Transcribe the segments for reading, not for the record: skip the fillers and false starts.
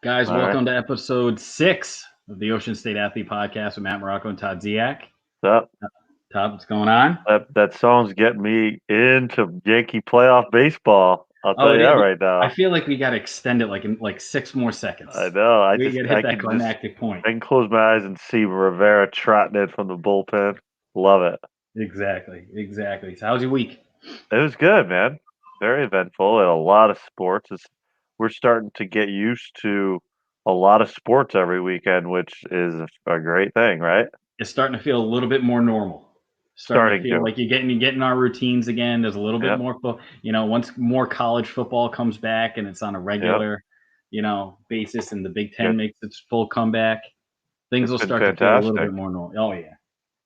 Guys, All right. welcome to episode 6 of the Ocean State Athlete Podcast with Matt Marocco and Todd Ziak. So Todd, what's going on? that song's getting me into Yankee playoff baseball. I'll tell Oh, you it that is. right I now. feel like we got to extend it in 6 more seconds. I know. We got to hit that climactic point. I can close my eyes and see Rivera trotting in from the bullpen. Love it. Exactly. So how's your week? It was good, man. Very eventful and a lot of sports. We're starting to get used to a lot of sports every weekend, which is a great thing, right? It's starting to feel a little bit more normal. Starting to feel like you're getting our routines again. There's a little bit more, once more college football comes back and it's on a regular, basis, and the Big Ten makes its full comeback, things will start to feel a little bit more normal. Oh yeah,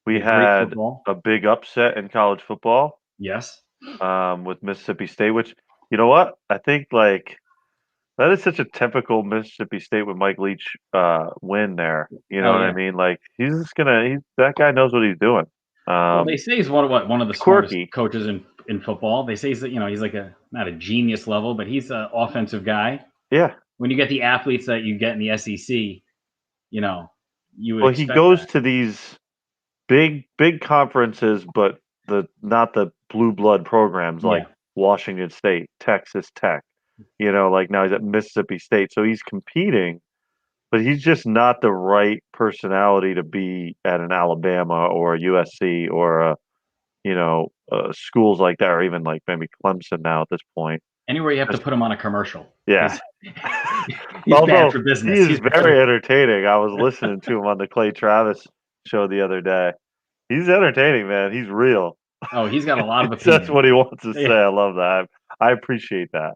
We great had football. a big upset in college football. Yes. With Mississippi State, which, you know what? I think that is such a typical Mississippi State with Mike Leach win there. You know what I mean? Like that guy knows what he's doing. Well, they say he's one of the smartest Quirky. coaches in football. They say he's like not a genius level, but he's an offensive guy. Yeah. When you get the athletes that you get in the SEC, you would. Well, he goes to these big conferences, but not the blue blood programs like Washington State, Texas Tech. Like now he's at Mississippi State, so he's competing, but he's just not the right personality to be at an Alabama or a USC or schools like that, or even like maybe Clemson now at this point. Anywhere you have to put him on a commercial. Yeah. He's bad for business. He's very entertaining. I was listening to him on the Clay Travis show the other day. He's entertaining, man. He's real. Oh, he's got a lot of opinions. That's what he wants to say. I love that. I appreciate that.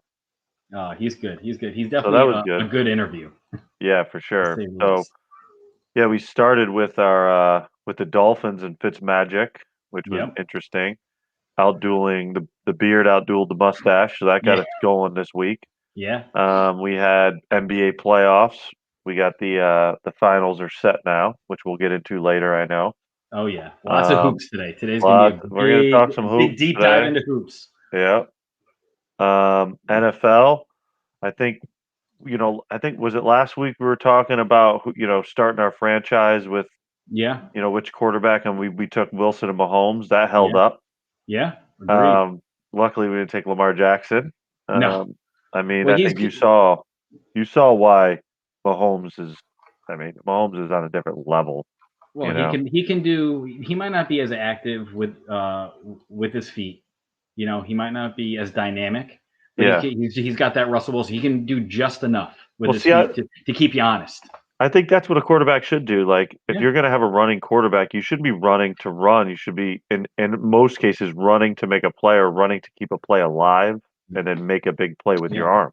Oh, he's good. He's definitely a good interview. Yeah, for sure. So, yeah, we started with with the Dolphins and Fitzmagic, which was interesting. Outdueling the beard, outdueled the mustache, so that got us going this week. Yeah. We had NBA playoffs. We got the finals are set now, which we'll get into later. I know. Oh yeah, lots of hoops today. Today's gonna be we're gonna talk some hoops. Deep dive into hoops. Yeah. NFL. I think was it last week we were talking about starting our franchise with which quarterback, and we took Wilson and Mahomes. That held up. Yeah. Agreed. Luckily we didn't take Lamar Jackson. No. I mean, I think you saw why Mahomes is. I mean, Mahomes is on a different level. Well, he can do. He might not be as active with his feet. He might not be as dynamic. But he's got that Russell Wilson. He can do just enough with his feet to keep you honest. I think that's what a quarterback should do. Like, if you're going to have a running quarterback, you shouldn't be running to run. You should be, in most cases, running to make a play or running to keep a play alive and then make a big play with your arm.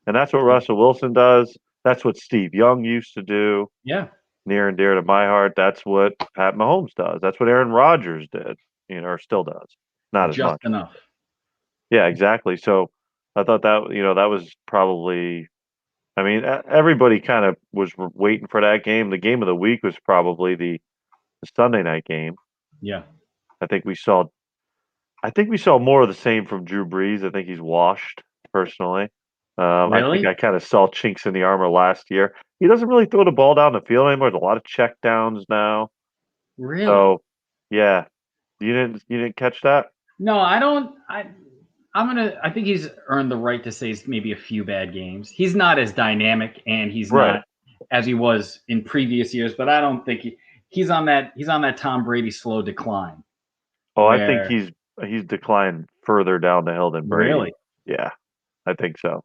And that's what Russell Wilson does. That's what Steve Young used to do. Yeah. Near and dear to my heart. That's what Pat Mahomes does. That's what Aaron Rodgers did, or still does. Not as much. Just enough. Yeah, exactly. So I thought that, that was probably, I mean, everybody kind of was waiting for that game. The game of the week was probably the Sunday night game. Yeah. I think we saw more of the same from Drew Brees. I think he's washed, personally. Really? I think I kind of saw chinks in the armor last year. He doesn't really throw the ball down the field anymore. There's a lot of check downs now. Really? So, yeah. You didn't catch that? No, I don't. I think he's earned the right to say maybe a few bad games. He's not as dynamic, and he's not as he was in previous years. But I don't think he's on that Tom Brady slow decline. Oh, I think he's declined further down the hill than Brady. Really? Yeah, I think so.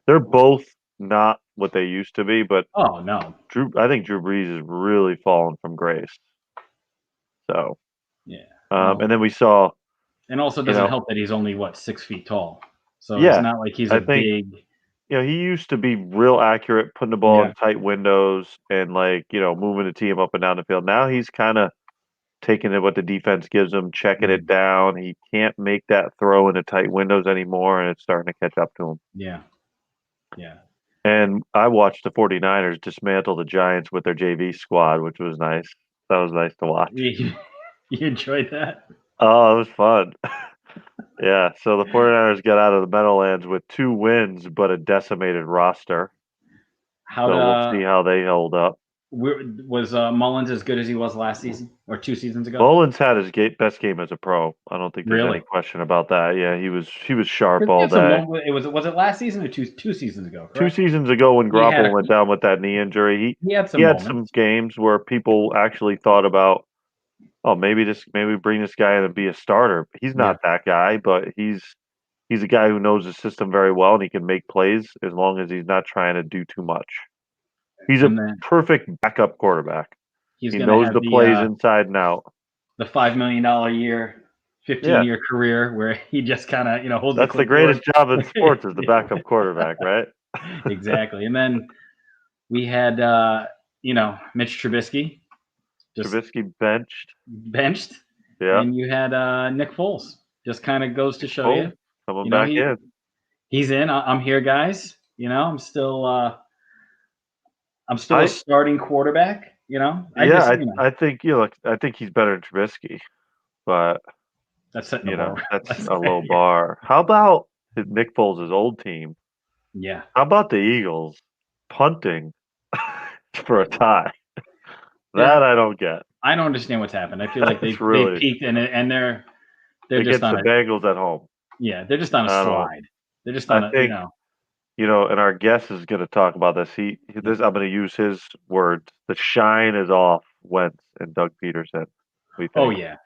They're both not what they used to be, but oh no, I think Drew Brees has really fallen from grace. So and then we saw, and also doesn't help that he's only 6 feet tall, so it's not like he's big. He used to be real accurate, putting the ball in tight windows and moving the team up and down the field. Now he's kind of taking it what the defense gives him, checking it down. He can't make that throw into tight windows anymore, and it's starting to catch up to him. Yeah. And I watched the 49ers dismantle the Giants with their JV squad, which was nice. That was nice to watch. You enjoyed that? Oh, it was fun. Yeah, so the 49ers got out of the Meadowlands with 2 wins, but a decimated roster. we'll see how they hold up. Was Mullins as good as he was last season or 2 seasons ago? Mullins had his best game as a pro. I don't think there's any question about that. Yeah, he was sharp all day. Was it last season or two seasons ago? Correct? 2 seasons ago when Garoppolo went down with that knee injury, he had some games where people actually thought about, oh, maybe bring this guy in and be a starter. He's not that guy, but he's a guy who knows the system very well and he can make plays as long as he's not trying to do too much. He's a perfect backup quarterback. He knows the plays inside and out. The $5 million a year, 15-year career where he just kind of, holds That's the greatest job in sports is the backup quarterback, right? Exactly. And then we had, Mitch Trubisky. Trubisky benched. Yeah. And you had Nick Foles. Just kind of goes to show you. Coming back in. He's in. I'm here, guys. I'm still a starting quarterback. I think I think he's better than Trubisky, but that's setting a bar. That's a low bar. How about Nick Foles' old team? Yeah. How about the Eagles punting for a tie? That I don't get. I don't understand what's happened. I feel like they peaked and they're just on the Bengals at home. Yeah, they're just on a slide. They're just on and our guest is going to talk about this. I'm going to use his words. The shine is off Wentz and Doug Peterson. Oh yeah,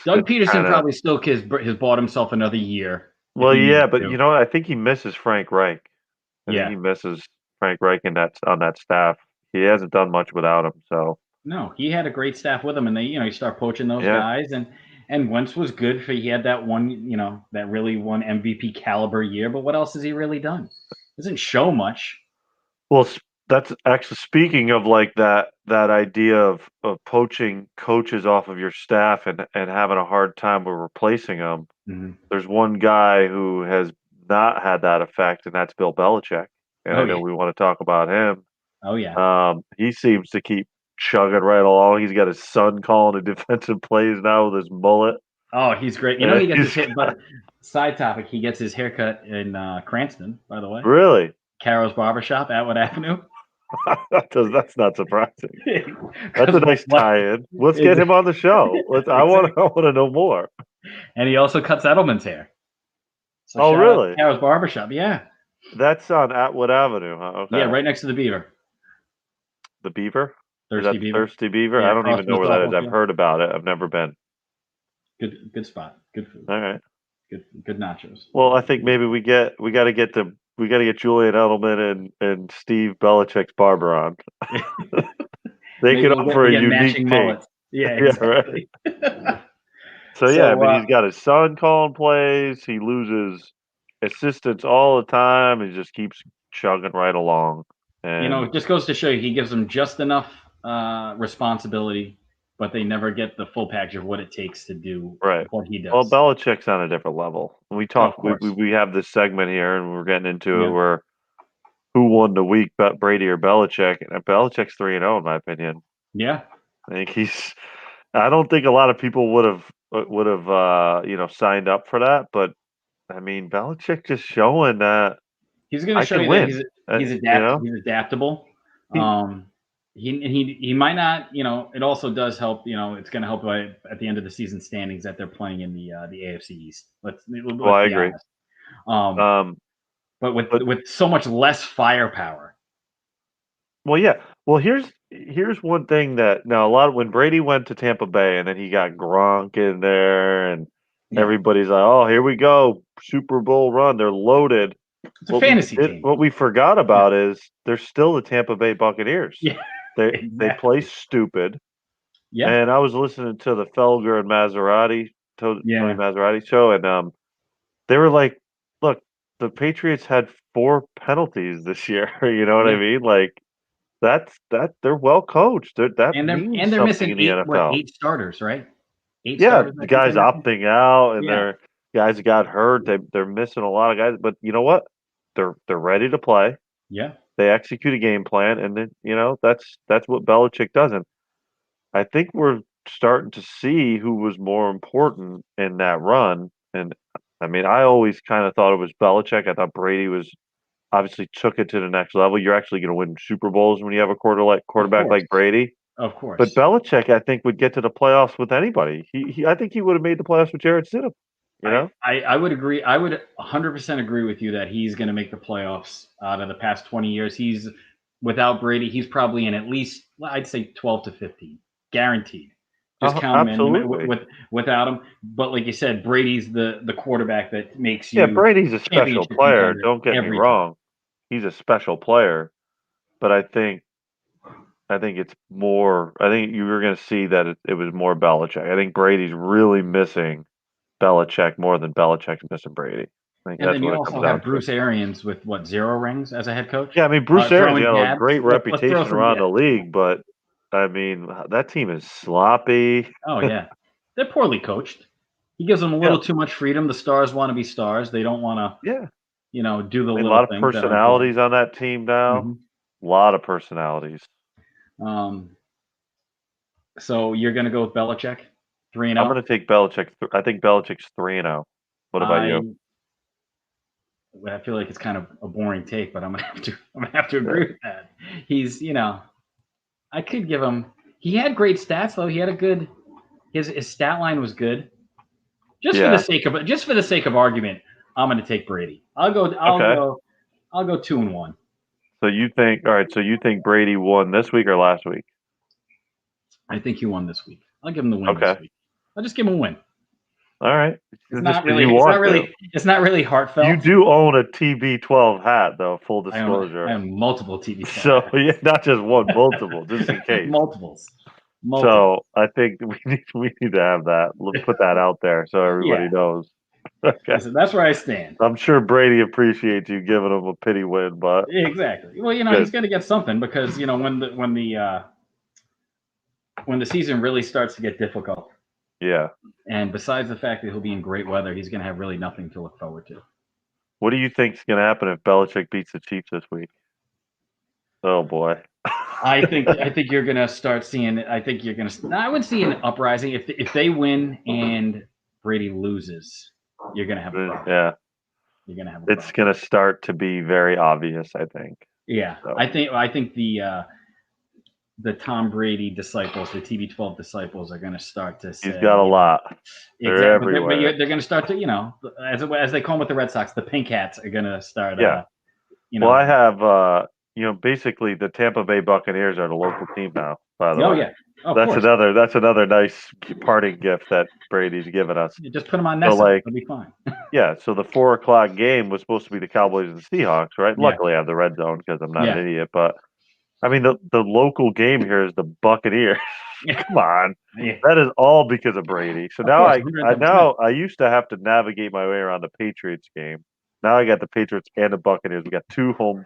Doug Peterson probably still has bought himself another year. Well, yeah, but I think he misses Frank Reich. I think he misses Frank Reich on that staff. He hasn't done much without him. So no, he had a great staff with him, and they you start poaching those guys and Wentz was good he had that one, that really one MVP caliber year, but what else has he really done? Doesn't show much. Well, that's actually speaking of like that idea of poaching coaches off of your staff and having a hard time with replacing them. Mm-hmm. There's one guy who has not had that effect, and that's Bill Belichick. And I know we want to talk about him. Oh yeah. He seems to keep chugging right along. He's got his son calling the defensive plays now with his mullet. Oh, he's great. He gets his hit. But side topic, he gets his haircut in Cranston, by the way. Really? Carol's Barbershop, Atwood Avenue. That's not surprising. That's a nice tie-in. Let's get him on the show. I want to know more. And he also cuts Edelman's hair. So really? Carol's Barbershop, yeah. That's on Atwood Avenue, huh? Okay. Yeah, right next to the Beaver. The Beaver? Thirsty Beaver. Thirsty Beaver? Yeah, I don't even know where that is. I've heard about it. I've never been. Good spot. Good food. All right. Good nachos. Well, I think maybe we got to get Julian Edelman and Steve Belichick's barber on. They can offer a unique take. Yeah, exactly. Right. So he's got his son calling plays. He loses assistants all the time. He just keeps chugging right along. And it just goes to show you he gives them just enough responsibility, but they never get the full package of what it takes to do what he does. Well, Belichick's on a different level. We talk. We have this segment here, and we're getting into it where who won the week, Brady or Belichick? And Belichick's 3-0 in my opinion. Yeah, I think I don't think a lot of people would have signed up for that, but I mean, Belichick just showing that he's going to show you that he's adaptable. He might not, it also does help, it's going to help at the end of the season standings that they're playing in the AFC East. Let's I agree. But with so much less firepower. Well, yeah. Well, here's one thing that now when Brady went to Tampa Bay and then he got Gronk in there and everybody's like, oh, here we go, Super Bowl run. They're loaded. It's a fantasy team. What we forgot about is they're still the Tampa Bay Buccaneers. Yeah. They play stupid. Yeah. And I was listening to the Felger and Tony Maserati show, and they were like, look, the Patriots had 4 penalties this year. You know what I mean? Like they're well coached. They're missing 8 starters, right? 8 starters. The guys opting out and their guys got hurt. They're missing a lot of guys, but you know what? They're ready to play. Yeah. They execute a game plan, and then that's what Belichick does. And I think we're starting to see who was more important in that run. And I mean, I always kind of thought it was Belichick. I thought Brady was obviously took it to the next level. You're actually going to win Super Bowls when you have a quarterback like Brady. Of course. But Belichick, I think, would get to the playoffs with anybody. I think he would have made the playoffs with Jarrett Stidham. You know, I would agree. I would 100% agree with you that he's going to make the playoffs out of the past 20 years. He's without Brady, he's probably in at least, I'd say 12 to 15, guaranteed. Just count him in without him. But like you said, Brady's the quarterback that makes you. Yeah, Brady's a special player. Don't get me wrong. He's a special player, but I think it's more. I think you were going to see that it was more Belichick. I think Brady's really missing Belichick more than Belichick's missing Brady. I think and then you also have Bruce Arians with 0 rings as a head coach. Yeah, I mean Bruce Arians got a great reputation around the league, but I mean that team is sloppy. Oh yeah, they're poorly coached. He gives them a little too much freedom. The stars want to be stars. They don't want to. Do the little things. A lot of personalities on that team now. Mm-hmm. A lot of personalities. So you're going to go with Belichick, 3-0? I'm going to take Belichick. I think Belichick's 3-0. What about you? I feel like it's kind of a boring take, but I'm going to have to agree with that. He's, I could give him. He had great stats though. He had a good. His stat line was good. Just for the sake of argument, I'm going to take Brady. I'll go 2-1. So you think? All right. So you think Brady won this week or last week? I think he won this week. I'll give him the win this week. I'll just give him a win. All right. It's not really heartfelt. You do own a TB12 hat, though. Full disclosure. I own multiple TB12 hats. Yeah, not just one, multiple, just in case. Multiples. So I think we need to have that. Let's put that out there so everybody knows. Okay. Listen, that's where I stand. I'm sure Brady appreciates you giving him a pity win, but exactly. Well, he's going to get something because when the season really starts to get difficult. Yeah. And besides the fact that he'll be in great weather, he's going to have really nothing to look forward to. What do you think is going to happen if Belichick beats the Chiefs this week? Oh boy. I think you're going to start seeing. I think you're going to. I would see an uprising if they win and Brady loses. You're going to have a problem. Yeah. You're going to have a problem. It's going to start to be very obvious, I think. Yeah. So. I think the Tom Brady disciples, the TB12 disciples, are going to start to say. He's got a lot. They're everywhere. They're going to start to, as they call them with the Red Sox, the pink hats are going to start. Yeah. Well, I have, basically the Tampa Bay Buccaneers are the local team now. By the way. Oh yeah. That's another nice parting gift that Brady's given us. You just put them on Nessa. So it'll be fine. Yeah. So the 4:00 game was supposed to be the Cowboys and the Seahawks, right? Yeah. Luckily, I have the red zone because I'm not an idiot, but. I mean, the local game here is the Buccaneers. Come on, that is all because of Brady. So now I used to have to navigate my way around the Patriots game. Now I got the Patriots and the Buccaneers. We got two home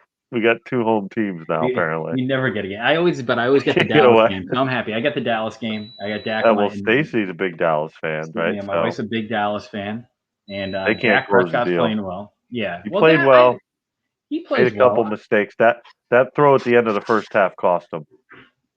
teams now. Apparently, you never get a game. I always get the Dallas game. So I'm happy. I got the Dallas game. I got Dak. Well, Stacy's a big Dallas fan, right? Yeah, my wife's a big Dallas fan, and they can't Dak Prescott's playing well. Yeah, he played well. He plays made a couple mistakes. That throw at the end of the first half cost him.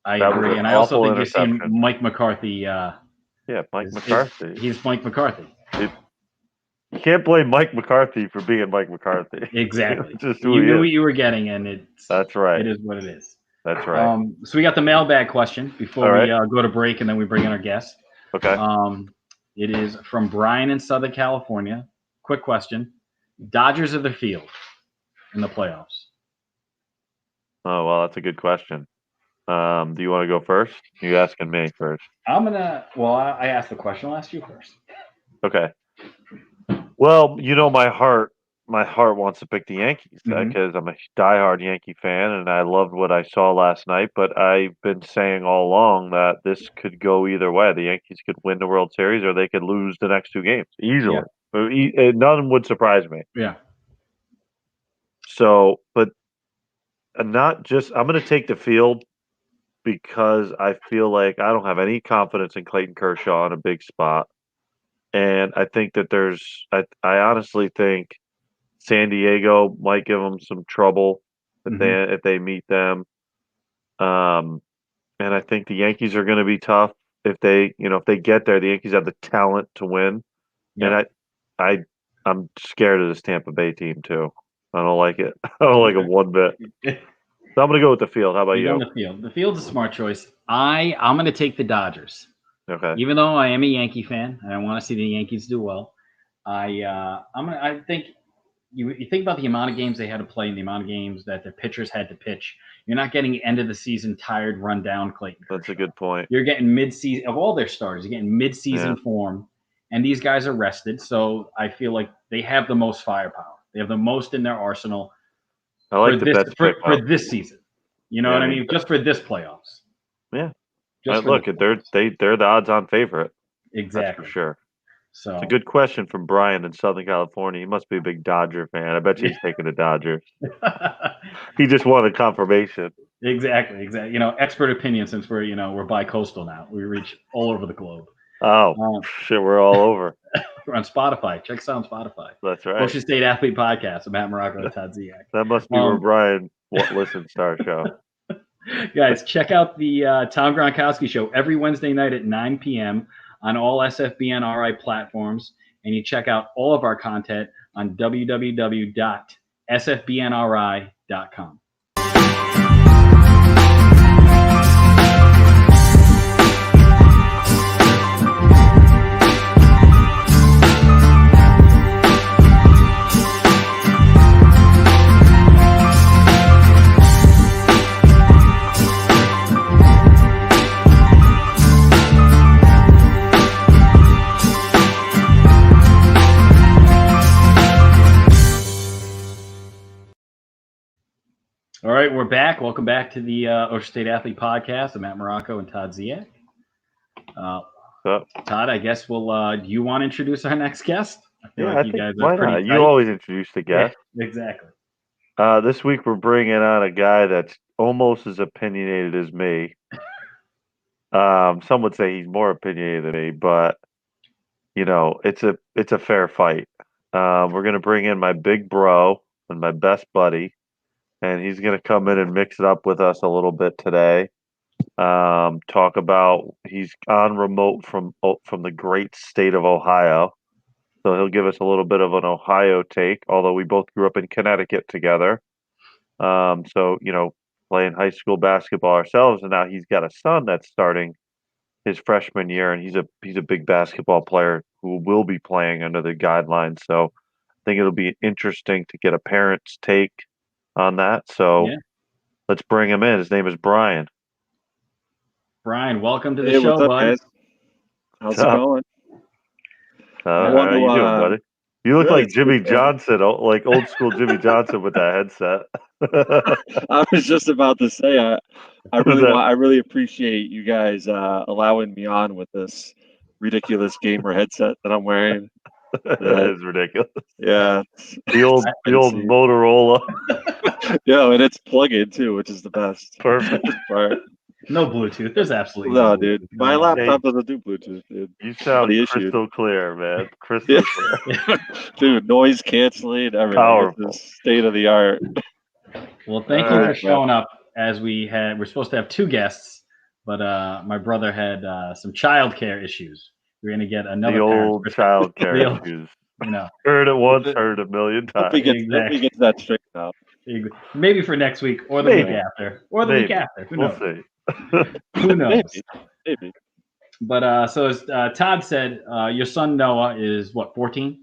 I agree, and I also think you've seen Mike McCarthy. Mike McCarthy. He's Mike McCarthy. You can't blame Mike McCarthy for being Mike McCarthy. Exactly. You knew what you were getting, and that's right. It is what it is. That's right. So we got the mailbag question before we go to break, and then we bring in our guest. Okay. It is from Brian in Southern California. Quick question: Dodgers of the field in the playoffs? Oh, well, that's a good question. Do you want to go first? You asking me first? I asked the question. I'll ask you first. Okay. Well, my heart wants to pick the Yankees because I'm a diehard Yankee fan and I loved what I saw last night. But I've been saying all along that this could go either way. The Yankees could win the World Series or they could lose the next two games easily. Yeah. None would surprise me. Yeah. So, but I'm going to take the field because I feel like I don't have any confidence in Clayton Kershaw in a big spot. And I think that I honestly think San Diego might give them some trouble if they meet them. And I think the Yankees are going to be tough if they get there. The Yankees have the talent to win. Yep. And I'm scared of this Tampa Bay team too. I don't like it. I don't like it one bit. So I'm going to go with the field. How about you? The field. The field's a smart choice. I'm going to take the Dodgers. Okay. Even though I am a Yankee fan and I want to see the Yankees do well, I think you think about the amount of games they had to play and the amount of games that their pitchers had to pitch. You're not getting end of the season tired, run down Clayton Kershaw. That's a good point. You're getting mid-season of all their stars. You're getting mid-season form, and these guys are rested. So I feel like they have the most firepower. They have the most in their arsenal. I like for this season. You know what I mean? Just for this playoffs. Yeah. Look, they're the odds-on favorite. Exactly. That's for sure. So it's a good question from Brian in Southern California. He must be a big Dodger fan. I bet you he's taking the Dodgers. He just wanted confirmation. Exactly. Expert opinion, since we're bi-coastal now. We reach all over the globe. Oh, shit, we're all over. We're on Spotify. Check us out on Spotify. That's right. Ocean State Athlete Podcast with Matt Marocco and Todd Ziak. That must be where Brian listens to our show. Guys, check out the Tom Gronkowski Show every Wednesday night at 9 p.m. on all SFBNRI platforms. And you check out all of our content on www.sfbnri.com. All right, we're back. Welcome back to the Ocean State Athlete Podcast with Matt Marocco and Todd Ziak. Todd, I guess we'll. Do you want to introduce our next guest? I think why not? You always introduce the guest. Yeah, exactly. This week we're bringing on a guy that's almost as opinionated as me. Some would say he's more opinionated than me, but it's a fair fight. We're gonna bring in my big bro and my best buddy. And he's going to come in and mix it up with us a little bit today. Talk about he's on remote from the great state of Ohio. So he'll give us a little bit of an Ohio take, although we both grew up in Connecticut together. So, playing high school basketball ourselves. And now he's got a son that's starting his freshman year. And he's a big basketball player who will be playing under the guidelines. So I think it'll be interesting to get a parent's take on that. So let's bring him in. His name is Brian. Brian, welcome to the show, what's up, bud. Guys? How's it going? How are you doing, buddy? You look like Jimmy Johnson, like old school Jimmy Johnson with that headset. I was just about to say, I really appreciate you guys allowing me on with this ridiculous gamer headset that I'm wearing. That is ridiculous. Yeah, the old Motorola. Yeah, and it's plug-in too, which is the best. Perfect part. No Bluetooth. There's absolutely no dude. My laptop doesn't do Bluetooth, dude. You sound crystal clear, man. Crystal clear. Dude, noise canceling, everything. Powerful. State of the art. Well, thank you for showing up. As we're supposed to have two guests, but my brother had some childcare issues. We're gonna get another. The old childcare issues. Heard it once, heard it a million times. Let me get that straightened out. Maybe for next week or the week after. Or the week after. Who knows? We'll see. Who knows? Maybe. But so as Todd said, your son Noah is what, 14?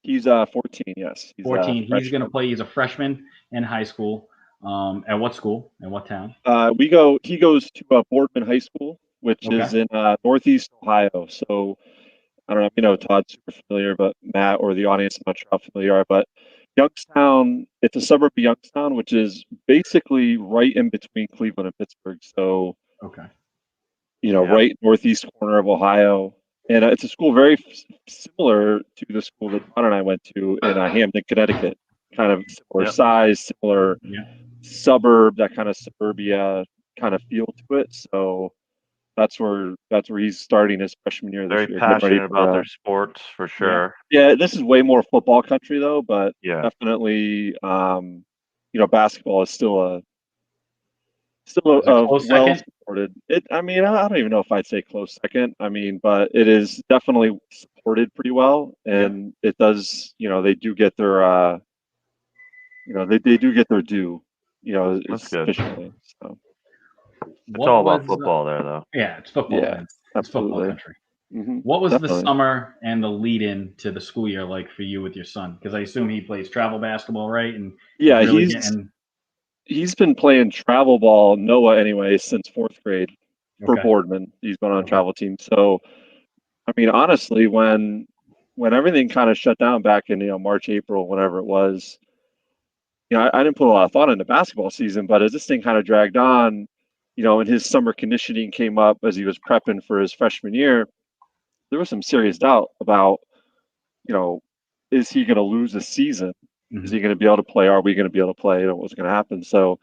He's 14, yes. He's 14. He's going to play. He's a freshman in high school. At what school? In what town? He goes to Boardman High School, which is in Northeast Ohio. So I don't know if you know Todd's super familiar, but Matt or the audience, I'm not sure how familiar you are, but Youngstown, it's a suburb of Youngstown, which is basically right in between Cleveland and Pittsburgh. So, right northeast corner of Ohio. And it's a school very similar to the school that Todd and I went to in Hamden, Connecticut. Kind of similar size, similar suburb, that kind of suburbia kind of feel to it. So that's where he's starting his freshman year. Very passionate about their sports for sure. Yeah, this is way more football country though, but definitely, basketball is still well supported. I don't even know if I'd say close second. But it is definitely supported pretty well, and it does. They do get their they do get their due. That's good. Efficiently. So it's all about football there, though. Yeah, it's football. Yeah, it's football country. Mm-hmm. What was the summer and the lead-in to the school year like for you with your son? Because I assume he plays travel basketball, right? And yeah, he's been playing travel ball, Noah anyway, since 4th grade for Boardman. He's been on a travel team. So, I mean, honestly, when everything kind of shut down back in March, April, whenever it was, I didn't put a lot of thought into basketball season, but as this thing kind of dragged on, and his summer conditioning came up as he was prepping for his freshman year, there was some serious doubt about, is he going to lose a season? Mm-hmm. Is he going to be able to play? Are we going to be able to play? What's going to happen? So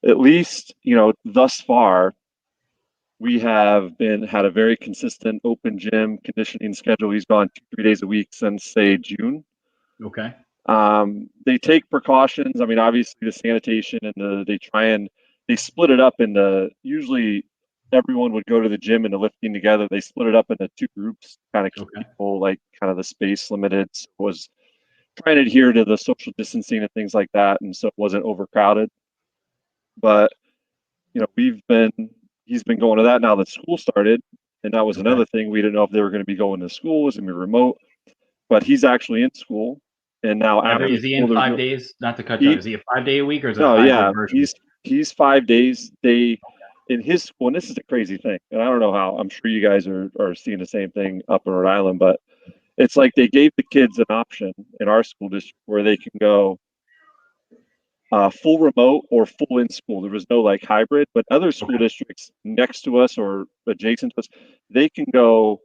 at least, thus far, we have had a very consistent open gym conditioning schedule. He's gone 2-3 days a week since, say, June. Okay. They take precautions. I mean, obviously the sanitation and they split it up into, usually everyone would go to the gym and the lifting together. They split it up into 2 groups, kind of keep people kind of the space limited. So it was trying to adhere to the social distancing and things like that. And so it wasn't overcrowded. But, he's been going to that now that school started. And that was another thing. We didn't know if they were going to be going to school. It was going to be remote. But he's actually in school. And now is he in 5 days? Not to cut you off. Is he a 5-day a week or is it a 5-day version? He's 5 days. In his school, and this is a crazy thing, and I don't know how. I'm sure you guys are seeing the same thing up in Rhode Island, but it's like they gave the kids an option in our school district where they can go full remote or full in school. There was no hybrid, but other school districts next to us or adjacent to us, they can go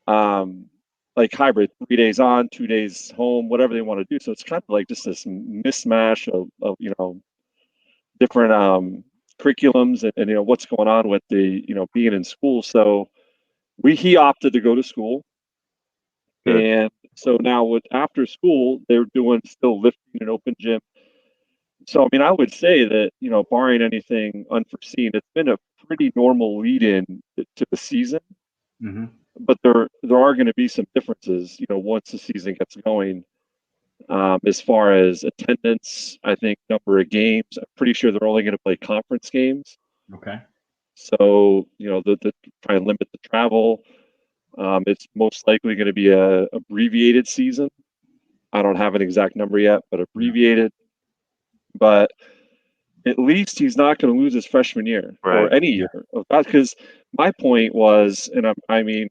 hybrid, 3 days on, 2 days home, whatever they want to do. So it's kind of like just this mismatch of different curriculums and what's going on with the being in school. So he opted to go to school. Good. And so now after school, they're doing still lifting and open gym. So I mean, I would say that barring anything unforeseen, it's been a pretty normal lead-in to the season. Mm-hmm. But there are going to be some differences once the season gets going. As far as attendance, I think number of games, I'm pretty sure they're only going to play conference games. Okay. So, the try and limit the travel. It's most likely going to be a abbreviated season. I don't have an exact number yet, but abbreviated. But at least he's not going to lose his freshman year or any year of that. Because my point was, and I mean,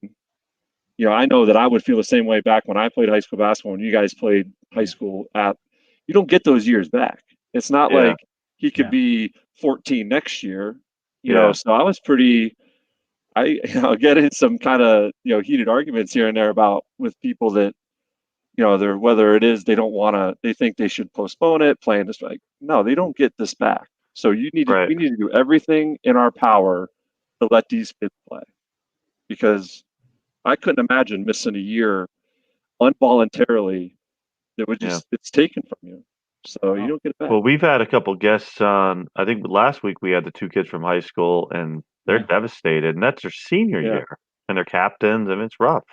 I know that I would feel the same way back when I played high school basketball. When you guys played high school, you don't get those years back. It's not like he could be 14 next year. So I was I get in some kind of heated arguments here and there with people that they're whether it is they think they should postpone it, playing this no, they don't get this back. So we need to do everything in our power to let these kids play, because I couldn't imagine missing a year involuntarily that would just it's taken from you. So you don't get it back. Well, we've had a couple guests on. I think last week we had the 2 kids from high school, and they're devastated. And that's their senior year, and they're captains. I mean, it's rough.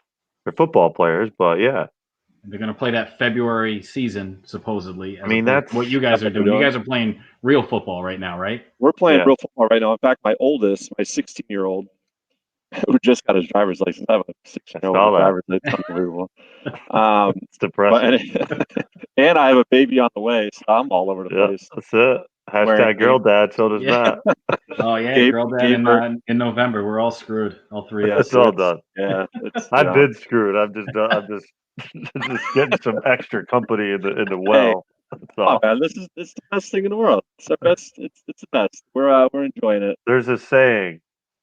They're football players, but they're going to play that February season supposedly. I mean, that's what you guys are doing. You guys are playing real football right now, right? We're playing real football right now. In fact, my oldest, my 16-year-old, who just got his driver's license. I have a 16-year-old driver's license. Unbelievable. It's depressing. And I have a baby on the way, so I'm all over the place. That's it. Hashtag girl dad. So does Matt. Oh yeah, girl dad in November. We're all screwed. All 3 of us. It's all done. Yeah, I've been screwed. I'm just getting some extra company in the well. Oh man, it's the best thing in the world. It's the best. It's the best. We're enjoying it. There's a saying,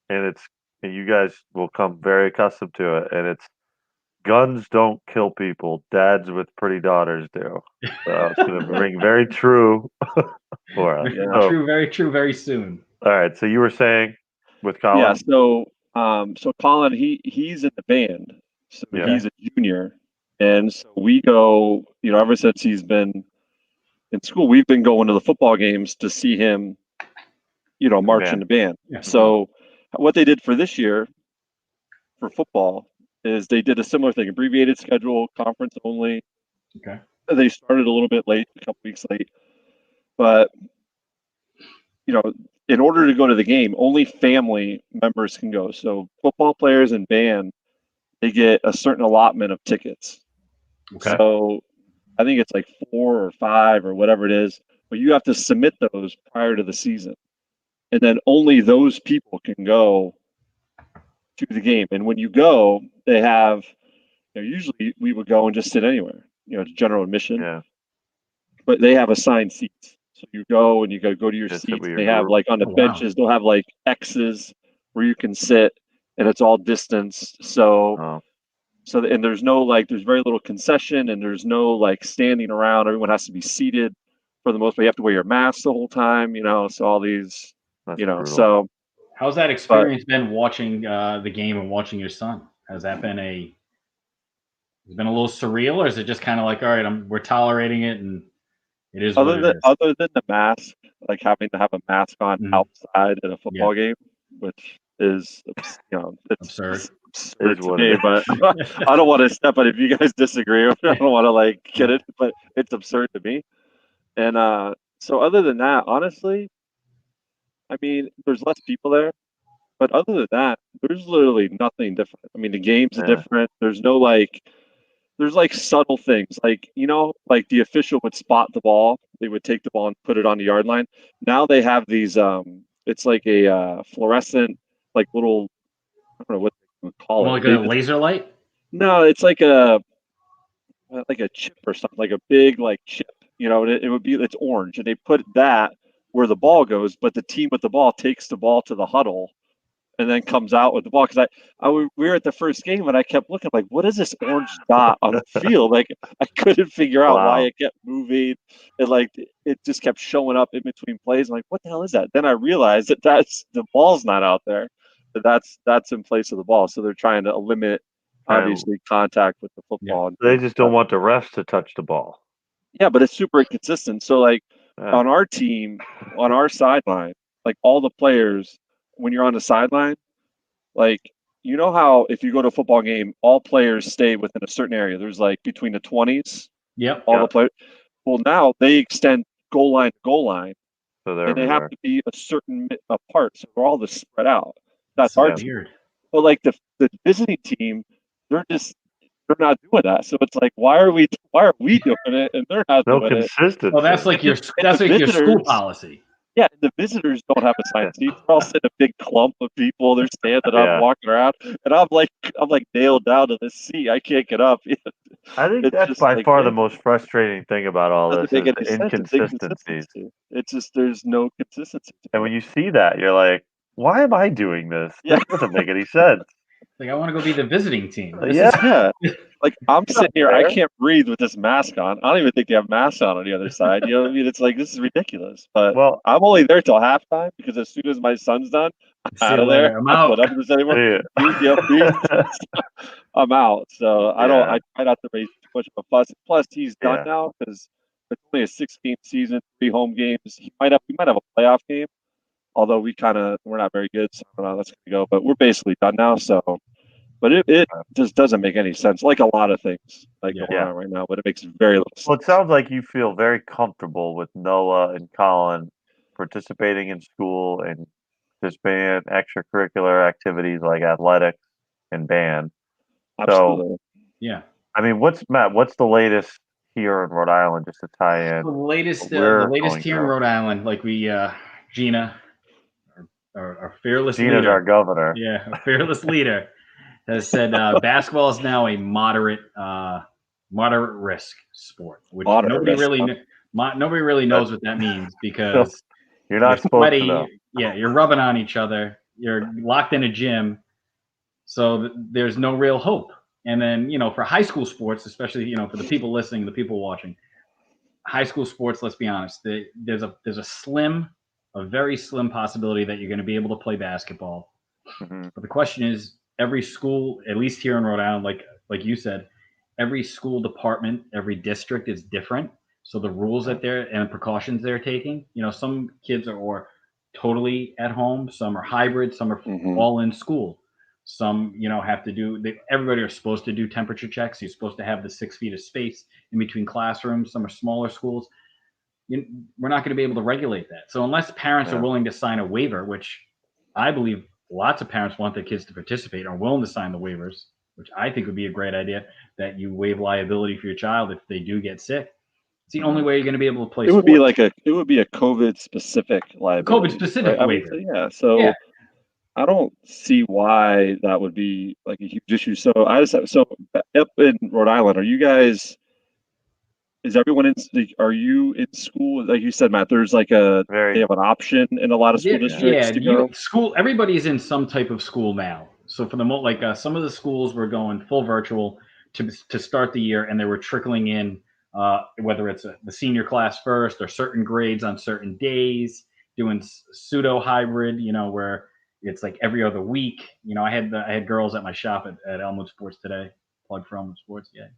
and you guys will come very accustomed to it, and it's guns don't kill people, dads with pretty daughters do. So it's going to ring very true for us. True, very true, very soon. All right, so you were saying with Colin? Yeah, so Colin, he's in the band, so he's a junior, and so we go, ever since he's been in school, we've been going to the football games to see him, march in the band. Yeah. So what they did for this year for football is they did a similar thing, abbreviated schedule, conference only. Okay. They started a little bit late, a couple weeks late. But, in order to go to the game, only family members can go. So football players and band, they get a certain allotment of tickets. Okay. So I think it's like 4 or 5 or whatever it is, but you have to submit those prior to the season. And then only those people can go to the game. And when you go, they have, usually we would go and just sit anywhere, it's general admission. Yeah. But they have assigned seats. So you go and you go to your seats. They have like on the benches, they'll have like X's where you can sit, and it's all distanced. So and there's no there's very little concession, and there's no like standing around. Everyone has to be seated for the most part. You have to wear your mask the whole time, so all these, brutal. So how's that experience been watching the game and watching your son? Has that been a little surreal, or is it just kind of like, all right, we're tolerating it and it is other than the mask, like having to have a mask on outside at a football game, which is it's absurd. Absurd to me, but I don't want to step on it. If you guys disagree, I don't want to get it, but it's absurd to me. And so other than that, honestly, I mean, there's less people there, but other than that, there's literally nothing different. I mean, the game's different. There's no there's subtle things, like the official would spot the ball. They would take the ball and put it on the yard line. Now they have these, it's like a fluorescent, little, I don't know what they would call it. Like a laser light? No, it's like a chip or something, like a big chip. It's orange, and they put that where the ball goes, but the team with the ball takes the ball to the huddle and then comes out with the ball. Because we were at the first game, and I kept looking what is this orange dot on the field? I couldn't figure out why it kept moving. It just kept showing up in between plays. I'm like, what the hell is that? Then I realized that's the ball's not out there. That's in place of the ball. So they're trying to eliminate obviously contact with the football. Yeah. They just don't want the refs to touch the ball. Yeah, but it's super inconsistent. So on our team, on our sideline, all the players, when you're on the sideline, how if you go to a football game, all players stay within a certain area. There's between the 20s. Yep. All the players. Well, now they extend goal line to goal line, and they have to be a certain apart. So we're all just spread out. That's our team. But the visiting team, they're not doing that. So it's why are we doing it and they're not doing it? Consistency. Well, that's your school policy. Yeah, the visitors don't have assigned seats. They're all sitting a big clump of people. They're standing up, walking around, and I'm nailed down to this seat. I can't get up. I think that's by far the most frustrating thing about all this is the inconsistencies. It's just there's no consistency. And when you see that, you're like, why am I doing this? That doesn't make any sense. I want to go be the visiting team. I'm sitting here, I can't breathe with this mask on. I don't even think they have masks on the other side. You know what I mean? It's this is ridiculous. But I'm only there till halftime because as soon as my son's done, I'm out of there. I'm out. I'm out. So I try not to raise too much of a fuss. Plus, he's done now because it's only a 6-game season, 3 home games. We might have a playoff game, although we're not very good. So I don't know how that's going to go. But we're basically done now. So. But it just doesn't make any sense, like a lot of things going on right now, but it makes very little sense. Well, it sounds like you feel very comfortable with Noah and Colin participating in school and participating in extracurricular activities like athletics and band. Absolutely. So, I mean, what's the latest here in Rhode Island, just to tie in? The latest here in Rhode Island, Gina, our fearless leader. Gina's our governor. Yeah, our fearless leader. Has said basketball is now a moderate risk sport, which nobody really knows what that means because you're not supposed to know. Yeah, you're rubbing on each other. You're locked in a gym, so there's no real hope. And then for high school sports, especially for the people listening, the people watching, high school sports. Let's be honest. There's a very slim possibility that you're going to be able to play basketball. Mm-hmm. But the question is. Every school, at least here in Rhode Island, like you said, every school department, every district is different. So the rules that and precautions they're taking, some kids are totally at home, some are hybrid, some are all in school. Some, have to do. Everybody are supposed to do temperature checks. You're supposed to have the 6 feet of space in between classrooms. Some are smaller schools. we're not going to be able to regulate that. So unless parents are willing to sign a waiver, which I believe lots of parents want their kids to participate, are willing to sign the waivers, which I think would be a great idea, that you waive liability for your child if they do get sick. It's the only way you're going to be able to play. It would be a COVID specific liability. COVID specific waiver. Yeah. So I don't see why that would be like a huge issue. So up in Rhode Island, is everyone are you in school? Like you said, Matt, there's they have an option in a lot of school districts to go. School, everybody's in some type of school now. So for the some of the schools were going full virtual to start the year, and they were trickling in whether it's the senior class first or certain grades on certain days, doing pseudo hybrid, where it's like every other week. I had girls at my shop at Elmwood Sports today. Plug for Elmwood Sports, yes.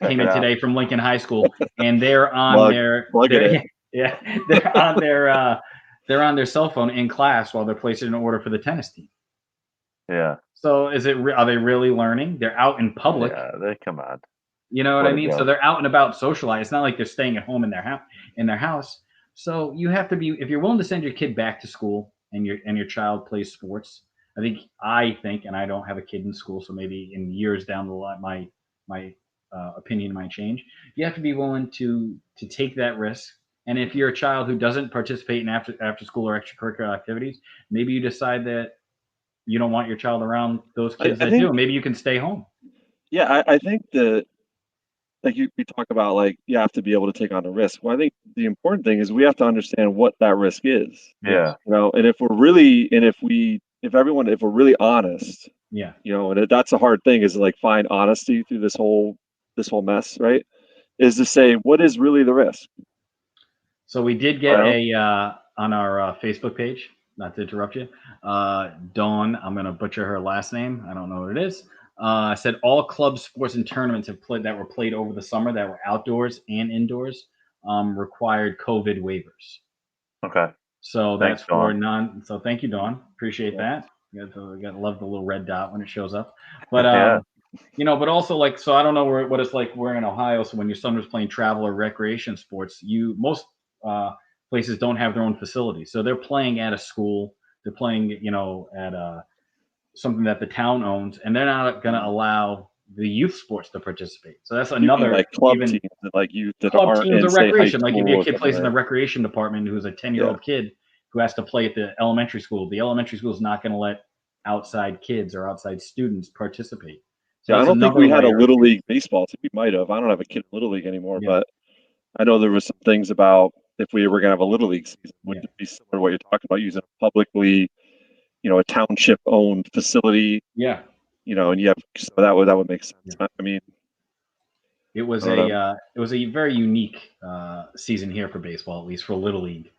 Came in today from Lincoln High School, and they're on they're on their cell phone in class while they're placing an order for the tennis team. Yeah. So are they really learning? They're out in public. Yeah, they come on. You know what I mean? So they're out and about socializing. It's not like they're staying at home in their house. So you have to be, if you're willing to send your kid back to school and your child plays sports. I think, and I don't have a kid in school, so maybe in years down the line, my opinion might change. You have to be willing to take that risk. And if you're a child who doesn't participate in after school or extracurricular activities, maybe you decide that you don't want your child around those kids that do. Maybe you can stay home. Yeah, I think that, like we talk about, you have to be able to take on a risk. Well, I think the important thing is we have to understand what that risk is. Yeah. And if we're really honest, and that's a hard thing, is find honesty through this whole mess, right? Is to say, what is really the risk? So we did get on our Facebook page, not to interrupt you, Dawn, I'm going to butcher her last name. I don't know what it is. Said all club sports and tournaments that were played over the summer that were outdoors and indoors required COVID waivers. Okay. So that's for none. So thank you, Dawn. Appreciate that. You got to love the little red dot when it shows up. But but also so I don't know what it's like. We're in Ohio, so when your son was playing travel or recreation sports, most places don't have their own facilities, so they're playing at a school. They're playing, at something that the town owns, and they're not going to allow the youth sports to participate. So that's another club teams that youth that club aren't teams in, of recreation. Like if your kid plays in the right? recreation department, who's a 10-year-old kid who has to play at the elementary school is not going to let outside kids or outside students participate. So I don't think we had a Little League baseball team. We might have. I don't have a kid in Little League anymore, but I know there was some things about if we were going to have a Little League season, would it be similar to what you're talking about, using a publicly, a township-owned facility. Yeah. And you have, so that would make sense. Yeah. I mean, it was a very unique season here for baseball, at least for Little League.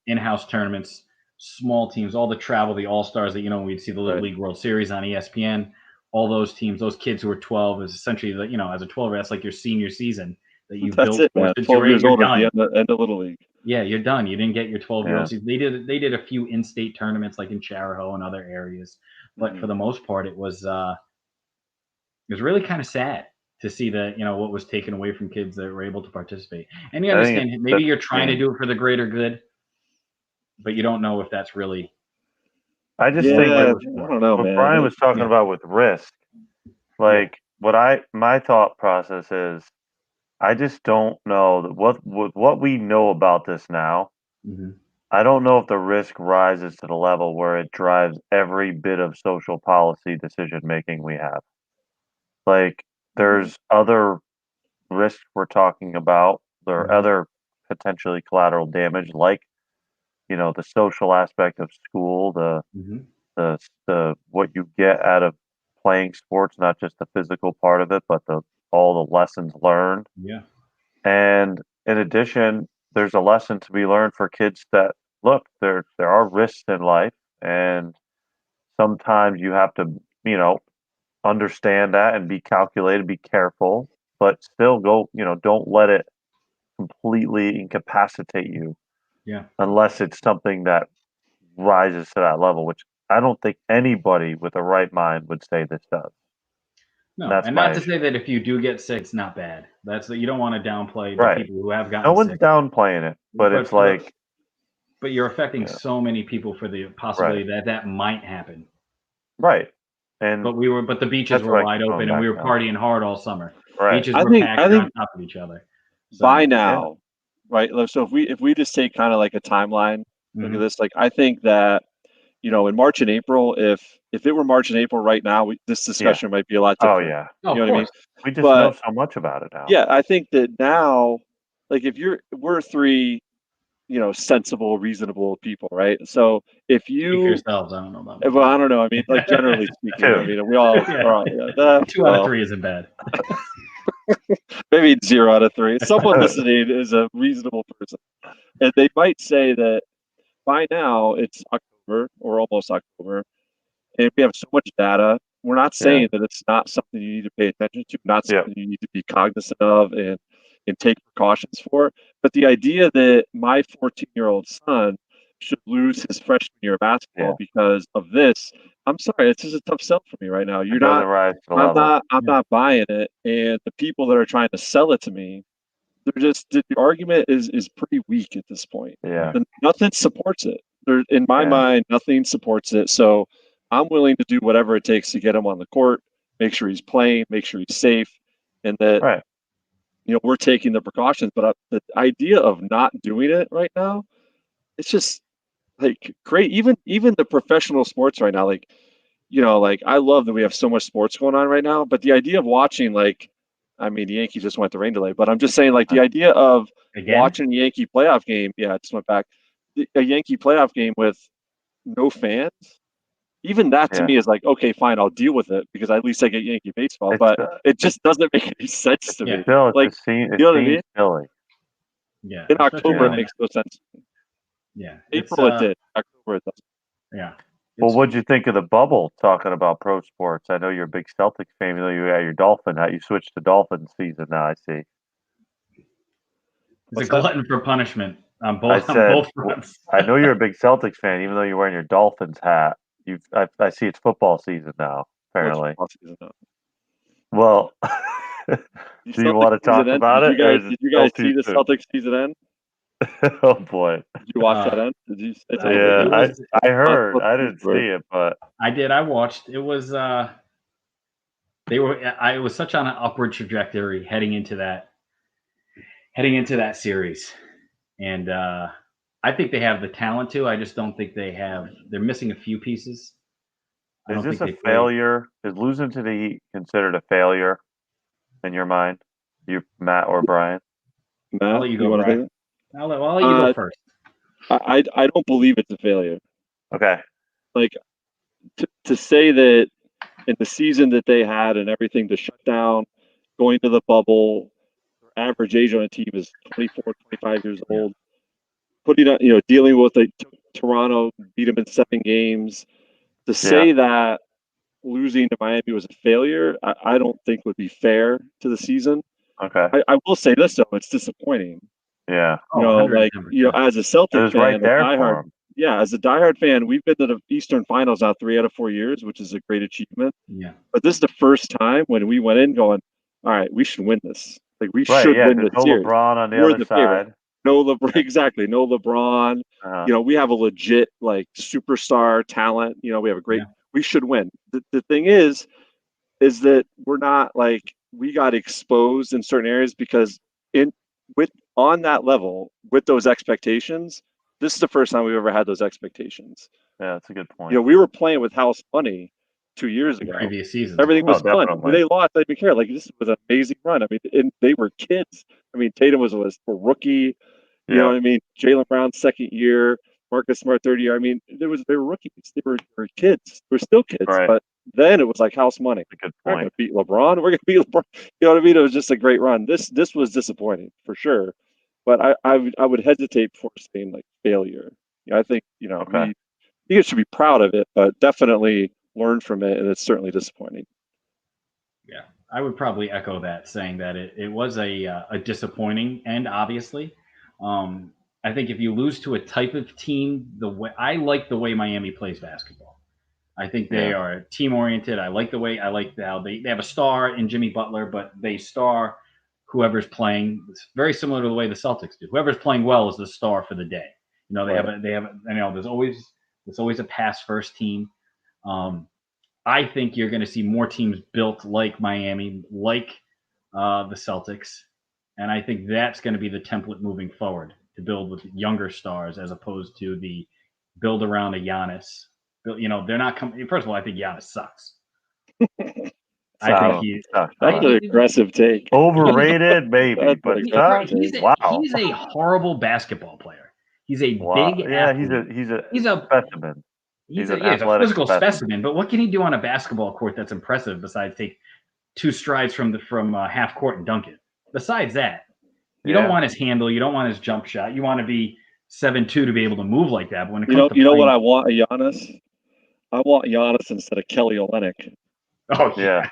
In-house tournaments, small teams, all the travel, the All-Stars that we'd see the Little League World Series on ESPN. All those teams, those kids who are 12, is essentially as a 12, that's like your senior season that you built. That's it, man. 12 years old at the end of Little League. Yeah, you're done. You didn't get your 12-year-old season. They did a few in-state tournaments like in Charahoe and other areas, but for the most part, it was really kind of sad to see that what was taken away from kids that were able to participate. And you understand, maybe you're trying to do it for the greater good, but you don't know if that's really. I just think that I don't know, what man. Brian was talking about with risk, my thought process is, I just don't know that what we know about this now. Mm-hmm. I don't know if the risk rises to the level where it drives every bit of social policy decision making we have. There's other risks we're talking about. There are other potentially collateral damage, the social aspect of school, the what you get out of playing sports, not just the physical part of it, but all the lessons learned. Yeah. And in addition, there's a lesson to be learned for kids that, look, there are risks in life, and sometimes you have to, understand that and be calculated, be careful, but still don't let it completely incapacitate you. Yeah. Unless it's something that rises to that level, which I don't think anybody with a right mind would say this does. No, and not to say that if you do get sick, it's not bad. You don't want to downplay the people who have gotten sick. No one's downplaying it, but it's like. But you're affecting so many people for the possibility that might happen. Right. And but the beaches were wide open and we were partying hard all summer. Right. Beaches were packed on top of each other. So, by now, right? So if we just take kind of like a timeline, look at this. Like I think that in March and April, if it were March and April right now, this discussion might be a lot different. Oh yeah. You know what I mean? We just know so much about it now. Yeah, I think that now, like we're three, sensible, reasonable people, right? So if you yourselves, I don't know about that. Well, I don't know. I mean, like generally speaking, I mean, we all are. 2 out of 3 isn't bad. Maybe 0 out of 3. Someone listening is a reasonable person, and they might say that by now it's October or almost October, and we have so much data. We're not saying that it's not something you need to pay attention to, not something you need to be cognizant of and take precautions for. But the idea that my 14-year-old son should lose his freshman year of basketball because of this, I'm sorry, it's just a tough sell for me right now. I'm not buying it. And the people that are trying to sell it to me, the argument is pretty weak at this point. Yeah. Nothing supports it. In my mind, nothing supports it. So I'm willing to do whatever it takes to get him on the court, make sure he's playing, make sure he's safe, and that we're taking the precautions. But the idea of not doing it right now, it's just like great. Even the professional sports right now, like I love that we have so much sports going on right now. But the idea of watching, the Yankees just went to rain delay. But I'm just saying, the idea of watching a Yankee playoff game, it just went back. A Yankee playoff game with no fans. Even that to me is like, okay, fine, I'll deal with it because at least I get Yankee baseball. But it just doesn't make any sense to me. Still, you know what I mean? Silly. Yeah. In October, it makes no sense. Yeah. April it did. October it doesn't. Yeah. Well, what'd you think of the bubble? Talking about pro sports, I know you're a big Celtics fan. You know you got your Dolphin hat. You switched to Dolphin season now. I see. It's a glutton for punishment on both fronts. I know you're a big Celtics fan, even though you're wearing your Dolphins hat. I see it's football season now. Apparently. Football season now. Well, do you want to talk about it? Did you guys see the Celtics season end? Oh boy! Did you watch that end? Did you? I heard. I didn't see it, but I did. I watched. It was. It was such on an upward trajectory heading into that series, and I think they have the talent to. I just don't think they have. They're missing a few pieces. Is this a failure? Is losing to the Heat considered a failure in your mind? You, Matt or Brian? Matt, I'll let you go, Brian. I'll let you go first. I don't believe it's a failure. Okay. Like to say that in the season that they had and everything, the shutdown, going to the bubble, average age on a team is 24, 25 years old. Putting on, dealing with Toronto, beat them in 7 games. To say that losing to Miami was a failure, I don't think would be fair to the season. Okay. I will say this though, it's disappointing. Yeah. As a Celtic fan, right there for him. As a diehard fan, we've been to the Eastern Finals now 3 out of 4 years, which is a great achievement. Yeah. But this is the first time when we went in going, all right, we should win this. Like we should win this series. LeBron on the other side. No LeBron, exactly. No LeBron. We have a legit superstar talent. We have a great. We should win. The thing is that we're not we got exposed in certain areas because on that level with those expectations. This is the first time we've ever had those expectations. Yeah, that's a good point. We were playing with house money 2 years ago. Previous season, everything was fun. When they lost, I didn't care. This was an amazing run. I mean, and they were kids. I mean, Tatum was a rookie. You know what I mean? Jaylen Brown, 2nd year. Marcus Smart, 3rd year. I mean, they were rookies. They were kids. They were still kids. Right. But then it was like house money. That's a good We're point. going to beat LeBron. We're going to beat LeBron. You know what I mean? It was just a great run. This was disappointing for sure. But I would hesitate before saying failure. I think you should be proud of it, but definitely learn from it, and it's certainly disappointing. Yeah, I would probably echo that, saying that it was a disappointing end, obviously. I think if you lose to a type of team, I like the way Miami plays basketball. I think they are team oriented. I like how they have a star in Jimmy Butler, but they star whoever's playing. It's very similar to the way the Celtics do. Whoever's playing well is the star for the day. There's always a pass first team. I think you're going to see more teams built like Miami, like the Celtics, and I think that's going to be the template moving forward to build with younger stars as opposed to the build around a Giannis. They're not coming. First of all, I think Giannis sucks. I think that's an aggressive take. Overrated, maybe, but he's a horrible basketball player. He's a big athlete. He's a specimen. He's a physical specimen. But what can he do on a basketball court that's impressive besides take 2 strides from half court and dunk it? Besides that, you don't want his handle. You don't want his jump shot. You want to be 7'2" to be able to move like that. But when it comes to what I want, Giannis? I want Giannis instead of Kelly Olynyk. Oh yeah.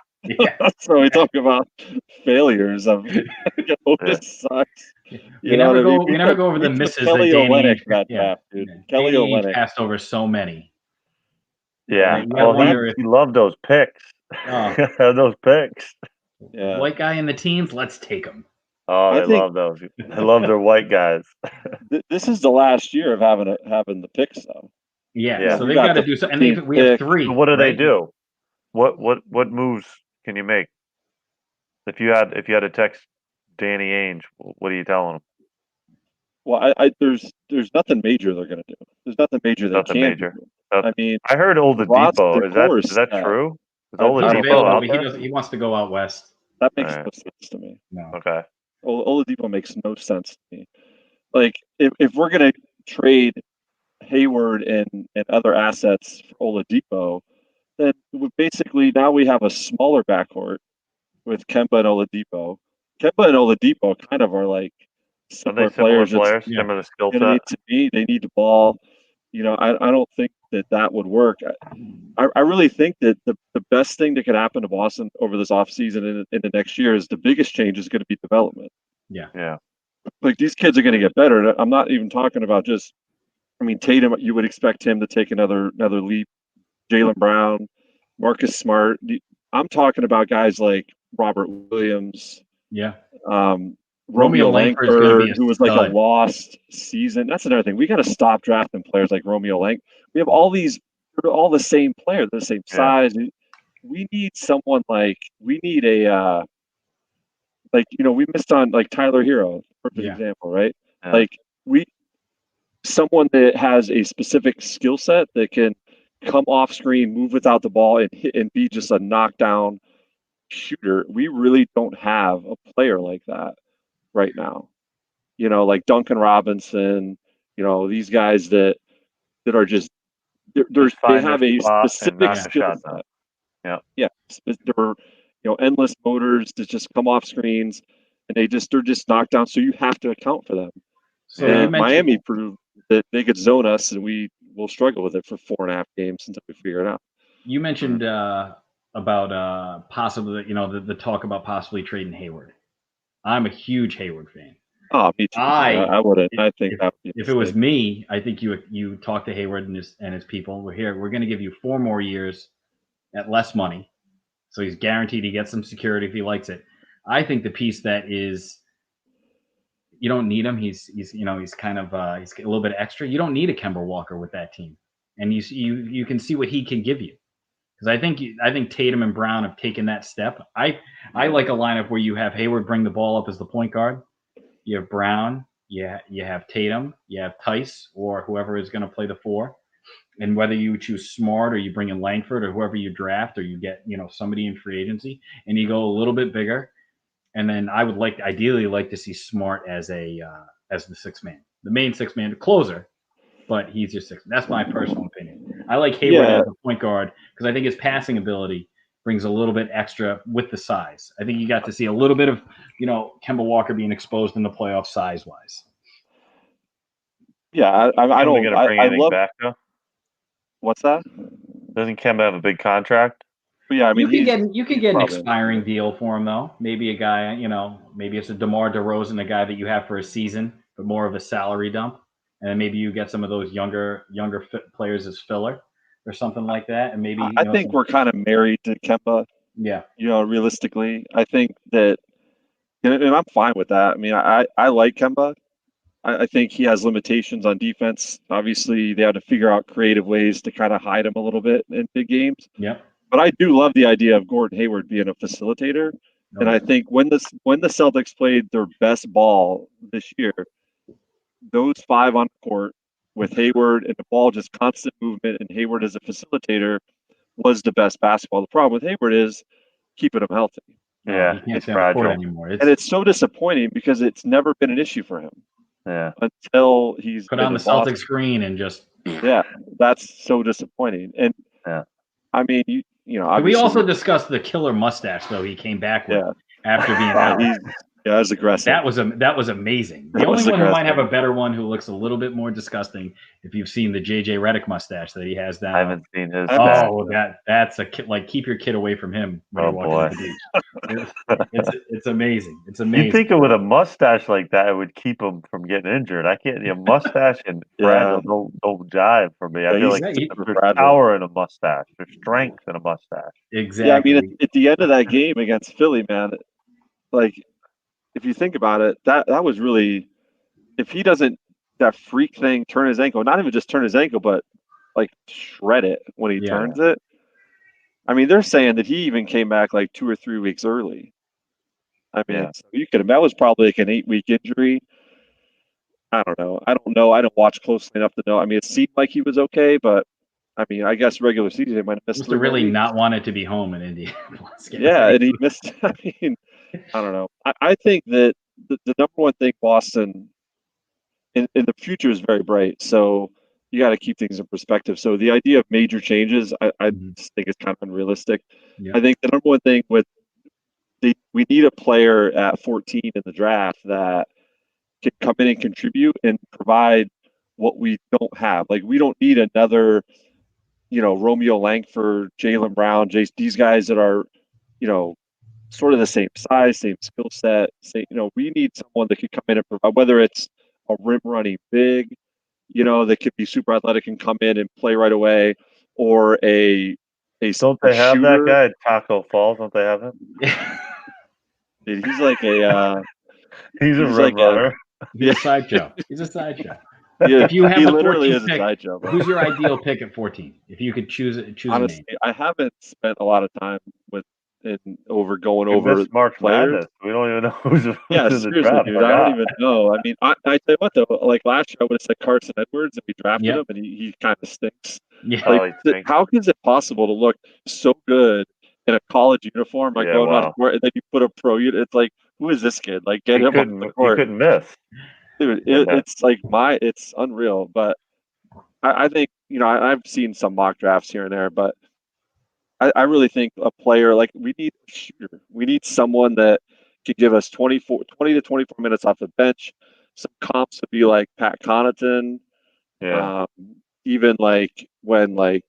So we talk about failures of Otis sucks. We never go over the misses Kelly that Danny Olynyk that draft, dude. Kelly Olynyk passed over so many. Yeah, he loved those picks. Those picks. Yeah, white guy in the teens, let's take them. Oh, they love those. They love their white guys. This is the last year of having the picks, though. Yeah. So they've got to do something. And we have 3. So what do they do? What moves can you make? If you had to text Danny Ainge, what are you telling him? Well, there's nothing major they're going to do. There's nothing major they can do. I mean, I heard Oladipo. Is that true? Is Oladipo out there? He wants to go out west. That makes no sense to me. No. Okay. Oladipo makes no sense to me. Like, if we're going to trade Hayward and other assets for Oladipo, then basically now we have a smaller backcourt with Kemba and Oladipo. Kemba and Oladipo kind of are like similar players. Similar skill set. To me, they need the ball. I don't think that would work. I really think that the best thing that could happen to Boston over this offseason and in the next year is the biggest change is going to be development. Yeah. Like, these kids are going to get better. I'm not even talking about just, Tatum, you would expect him to take another leap. Jaylen Brown, Marcus Smart. I'm talking about guys like Robert Williams. Yeah. Romeo Langford, who was like a lost season. That's another thing. We got to stop drafting players like Romeo Langford. We have all the same players, the same size. We need someone we need a we missed on like Tyler Hero, perfect example, right? Yeah. Someone that has a specific skill set that can come off screen, move without the ball, and hit and be just a knockdown shooter. We really don't have a player like that right now. Like Duncan Robinson, these guys that are just they have a specific skill set. Yeah. They're endless motors that just come off screens, and they're just knocked down. So you have to account for them. So Miami proved that they could zone us, and we will struggle with it for 4.5 games until we figure it out. You mentioned about possibly, the talk about possibly trading Hayward. I'm a huge Hayward fan. Oh, me too. I wouldn't. I think if it was me, I think you talk to Hayward and his people. We're going to give you 4 more years at less money, so he's guaranteed he gets some security if he likes it. I think the piece that is, you don't need him. He's kind of he's a little bit extra. You don't need a Kemba Walker with that team, and you can see what he can give you. Because I think Tatum and Brown have taken that step. I like a lineup where you have Hayward bring the ball up as the point guard. You have Brown. You have Tatum. You have Tice or whoever is going to play the 4. And whether you choose Smart or you bring in Langford or whoever you draft or you get somebody in free agency and you go a little bit bigger. And then I would ideally like to see Smart as the 6th man, the main 6th man, the closer. But he's just 6. That's my personal opinion. I like Hayward as a point guard because I think his passing ability brings a little bit extra with the size. I think you got to see a little bit of, Kemba Walker being exposed in the playoffs size-wise. Yeah, I don't. I love. Back, though? What's that? Doesn't Kemba have a big contract? But yeah, you could get an expiring deal for him though. Maybe a guy, maybe it's a DeMar DeRozan, a guy that you have for a season, but more of a salary dump. And then maybe you get some of those younger players as filler. or something like that, and maybe I think we're kind of married to Kemba. Yeah. Realistically, I think that, and I'm fine with that. I mean, I like Kemba. I think he has limitations on defense. Obviously, they had to figure out creative ways to kind of hide him a little bit in big games. Yeah. But I do love the idea of Gordon Hayward being a facilitator. And I think when the Celtics played their best ball this year, those 5 on the court with Hayward and the ball just constant movement and Hayward as a facilitator was the best basketball. The problem with Hayward is keeping him healthy. Yeah, he can't stay on the court anymore. And it's so disappointing because it's never been an issue for him. Yeah. Until he's put on the Celtics screen and just. Yeah, that's so disappointing. And I mean, we also discussed the killer mustache though he came back with after being out. Yeah, that was aggressive. That was amazing. The only one who might have a better one who looks a little bit more disgusting, if you've seen the JJ Redick mustache that he has now. I haven't seen his. Oh, that's a kid. Like, keep your kid away from him when you're walking to the beach. It's amazing. It's amazing. You think with a mustache like that, it would keep him from getting injured? I can't. A mustache and fragile don't jive for me. I feel like there's power in a mustache. There's strength in a mustache. Exactly. Yeah, I mean, at the end of that game against Philly, man, like, if you think about it, that was really, if he doesn't, that freak thing, turn his ankle, not even just turn his ankle, but like shred it when he turns it. I mean, they're saying that he even came back like 2 or 3 weeks early. I mean, so you could, that was probably like an 8-week injury. I don't know. I don't watch closely enough to know. I mean, it seemed like he was okay, but I mean, I guess regular season they might have missed. Must have really not wanted to be home in Indianapolis. And he missed. I mean, I don't know. I think that the number one thing Boston in the future is very bright. So you got to keep things in perspective. So the idea of major changes, I just think is kind of unrealistic. Yeah. I think the number one thing we need a player at 14 in the draft that can come in and contribute and provide what we don't have. Like, we don't need another, Romeo Langford, Jaylen Brown, these guys that are, sort of the same size, same skill set. We need someone that could come in and provide, whether it's a rim running big, that could be super athletic and come in and play right away, or a don't they have shooter. That guy Taco Falls? Don't they have him? Dude, he's like a he's a rim runner. He's a sideshow. He's a sideshow. Yeah, if you have he a literally is pick, a sideshow. Who's your ideal pick at 14? If you could choose honestly, a name. I haven't spent a lot of time over March players. Madness. We don't even know who's in seriously, the draft. Dude, I don't even know. I mean, I tell you what though, like last year I would have said Carson Edwards and we drafted him, and he kind of stinks. Yeah. Like, how is it possible to look so good in a college uniform, like going on court, and then you put a pro unit? It's like, who is this kid? Like, get him on the court. He couldn't miss. Dude, it's like it's unreal. But I think, I've seen some mock drafts here and there, but I really think a player, like, we need a shooter. We need someone that can give us 20 to 24 minutes off the bench. Some comps would be like Pat Connaughton. Yeah. Even like when like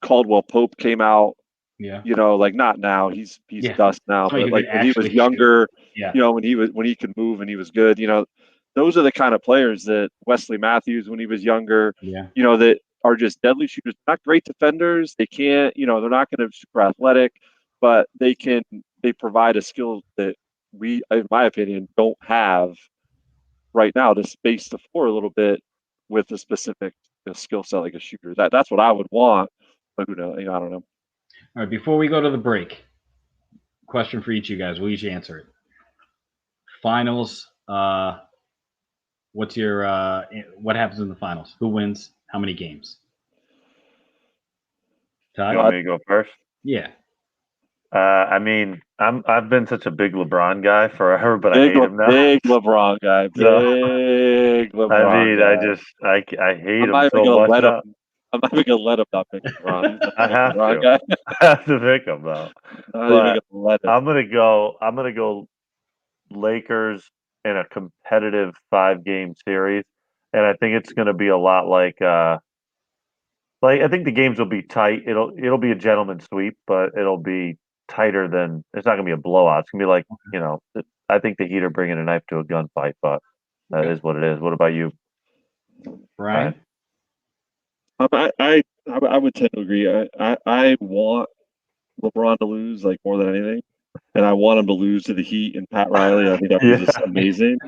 Caldwell Pope came out. Yeah. Like, not now. He's dust now, but like when he was younger, when he could move and he was good, those are the kind of players that Wesley Matthews, when he was younger, that are just deadly shooters. Not great defenders. They can't, they're not going to be super athletic, but they provide a skill that we, in my opinion, don't have right now to space the floor a little bit with a specific skill set like a shooter. That's what I would want, but who knows? I don't know. All right, before we go to the break, question for each of you guys. We'll each answer it. Finals. What's your what happens in the finals? Who wins? How many games? Todd? You want me to go first? Yeah. I mean, I've been such a big LeBron guy forever, but I hate him now. Big LeBron guy. Big LeBron. I mean, guy. I hate him so much now. I'm not even gonna let him not pick LeBron. I have to. I have to pick him though. I'm gonna go Lakers in a competitive 5-game series, and I think it's gonna be a lot like I think the games will be tight. It'll be a gentleman's sweep, but it'll be tighter than. It's not gonna be a blowout. It's gonna be like, I think the Heat are bringing a knife to a gunfight, but that is what it is. What about you, Brian? I I would tend to agree. I want LeBron to lose like more than anything, and I want him to lose to the Heat and Pat Riley. I think that was just amazing,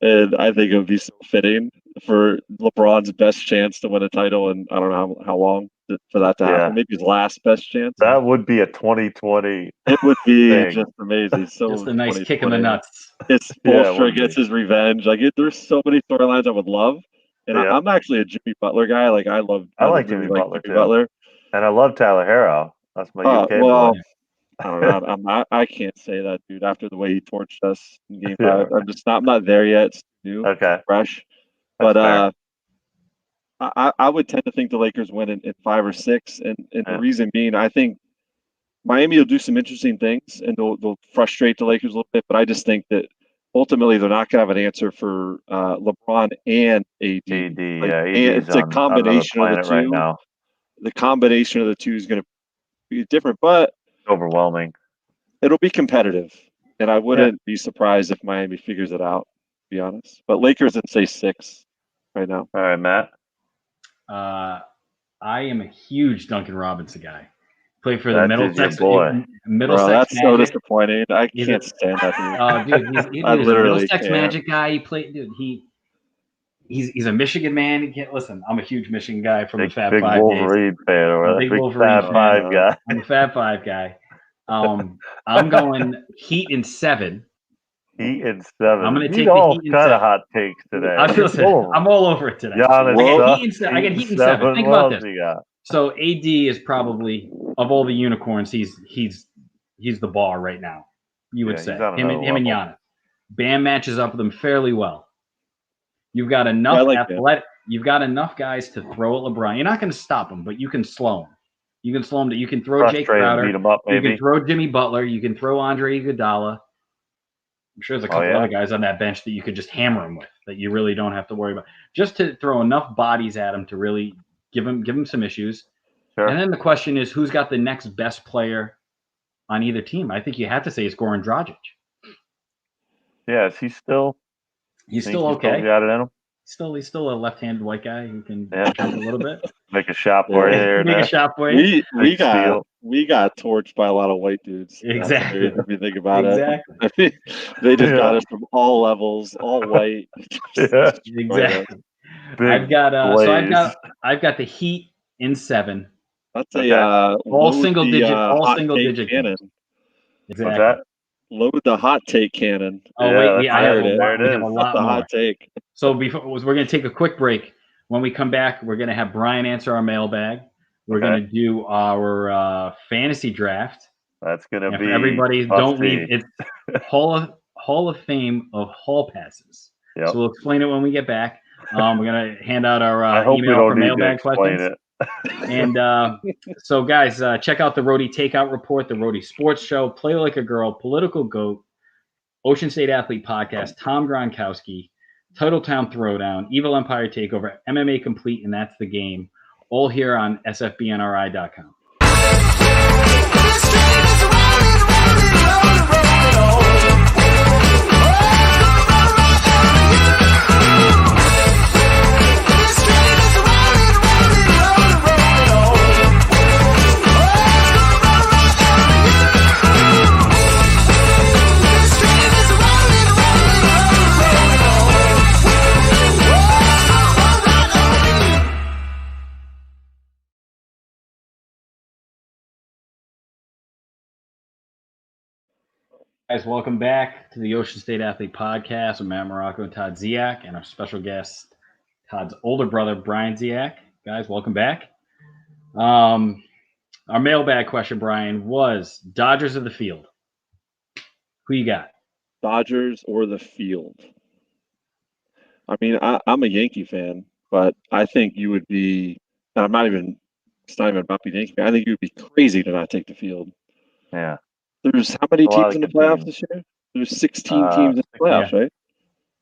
and I think it would be so fitting for LeBron's best chance to win a title, and I don't know how long for that to happen. Maybe his last best chance. That would be a 2020. It would be just amazing. So just a nice kick in the nuts. It's Spoelstra gets his revenge. Like there's so many storylines I would love, and I'm actually a Jimmy Butler guy. Like I like Jimmy Butler, and I love Tyler Herro. That's my UK boy. I don't know. I can't say that, dude. After the way he torched us in Game 5, I'm not there yet. It's new, fresh. But I would tend to think the Lakers win in 5 or 6, and the reason being, I think Miami will do some interesting things, and they'll frustrate the Lakers a little bit. But I just think that ultimately they're not going to have an answer for LeBron and AD. It's a combination of the two. Right now. The combination of the two is going to be different, but overwhelming. It'll be competitive, and I wouldn't be surprised if Miami figures it out, to be honest. But Lakers would say 6 right now. All right, Matt. I am a huge Duncan Robinson guy. Played for the Middlesex boy. That's so disappointing. I can't stand that dude. Dude, he's a Middlesex Magic guy. He played, dude. He's a Michigan man. Listen, I'm a huge Michigan guy from the Fab big Five Wolverine days. Fan or big Wolverine Fab Five guy. I'm a Fab Five guy. I'm going Heat in 7. Heat in 7. I'm going to take the Heat in 7. Kind of hot takes today. I'm all over it today. I get Heat in 7. Think about this. So AD is probably, of all the unicorns, he's the bar right now. You would say him and Giannis. Bam matches up with him fairly well. You've got enough You've got enough guys to throw at LeBron. You're not going to stop him, but you can slow him. You can slow him. You can throw Jake Crowder. Beat him up, you can throw Jimmy Butler. You can throw Andre Iguodala. I'm sure there's a couple other guys on that bench that you could just hammer him with, that you really don't have to worry about. Just to throw enough bodies at him to really give him some issues. Sure. And then the question is, who's got the next best player on either team? I think you have to say it's Goran Dragic. Yeah, is he still? He's still okay. Still got it in him. He's still a left-handed white guy who can jump a little bit. Make a shot for you. Make a shot for you. We got torched by a lot of white dudes. Exactly. If you think about it, they just got us from all levels, all white. Exactly. I've got the Heat in 7. That's all single digit cannon. Exactly. What's that? Load the hot take cannon. Oh wait, I have a lot more. Hot take. So we're going to take a quick break. When we come back, we're going to have Brian answer our mailbag. We're going to do our fantasy draft. That's going to be everybody. Don't leave. It's Hall of Fame of hall passes. Yep. So we'll explain it when we get back. We're going to hand out our email for mailbag questions. And so, guys, check out the Roadie Takeout Report, the Roadie Sports Show, Play Like a Girl, Political Goat, Ocean State Athlete Podcast, Tom Gronkowski, Titletown Throwdown, Evil Empire Takeover, MMA Complete, and That's the Game, all here on sfbnri.com. Guys, welcome back to the Ocean State Athlete Podcast with Matt Marocco and Todd Ziak, and our special guest, Todd's older brother, Bryan Ziak. Guys, welcome back. Our mailbag question, Brian, was Dodgers or the field? Who you got? Dodgers or the field? I mean, I'm a Yankee fan, but I think you would be, and it's not even about being a Yankee fan, I think you would be crazy to not take the field. Yeah. There's how many teams in the playoffs this year? There's 16 teams in the playoffs, right?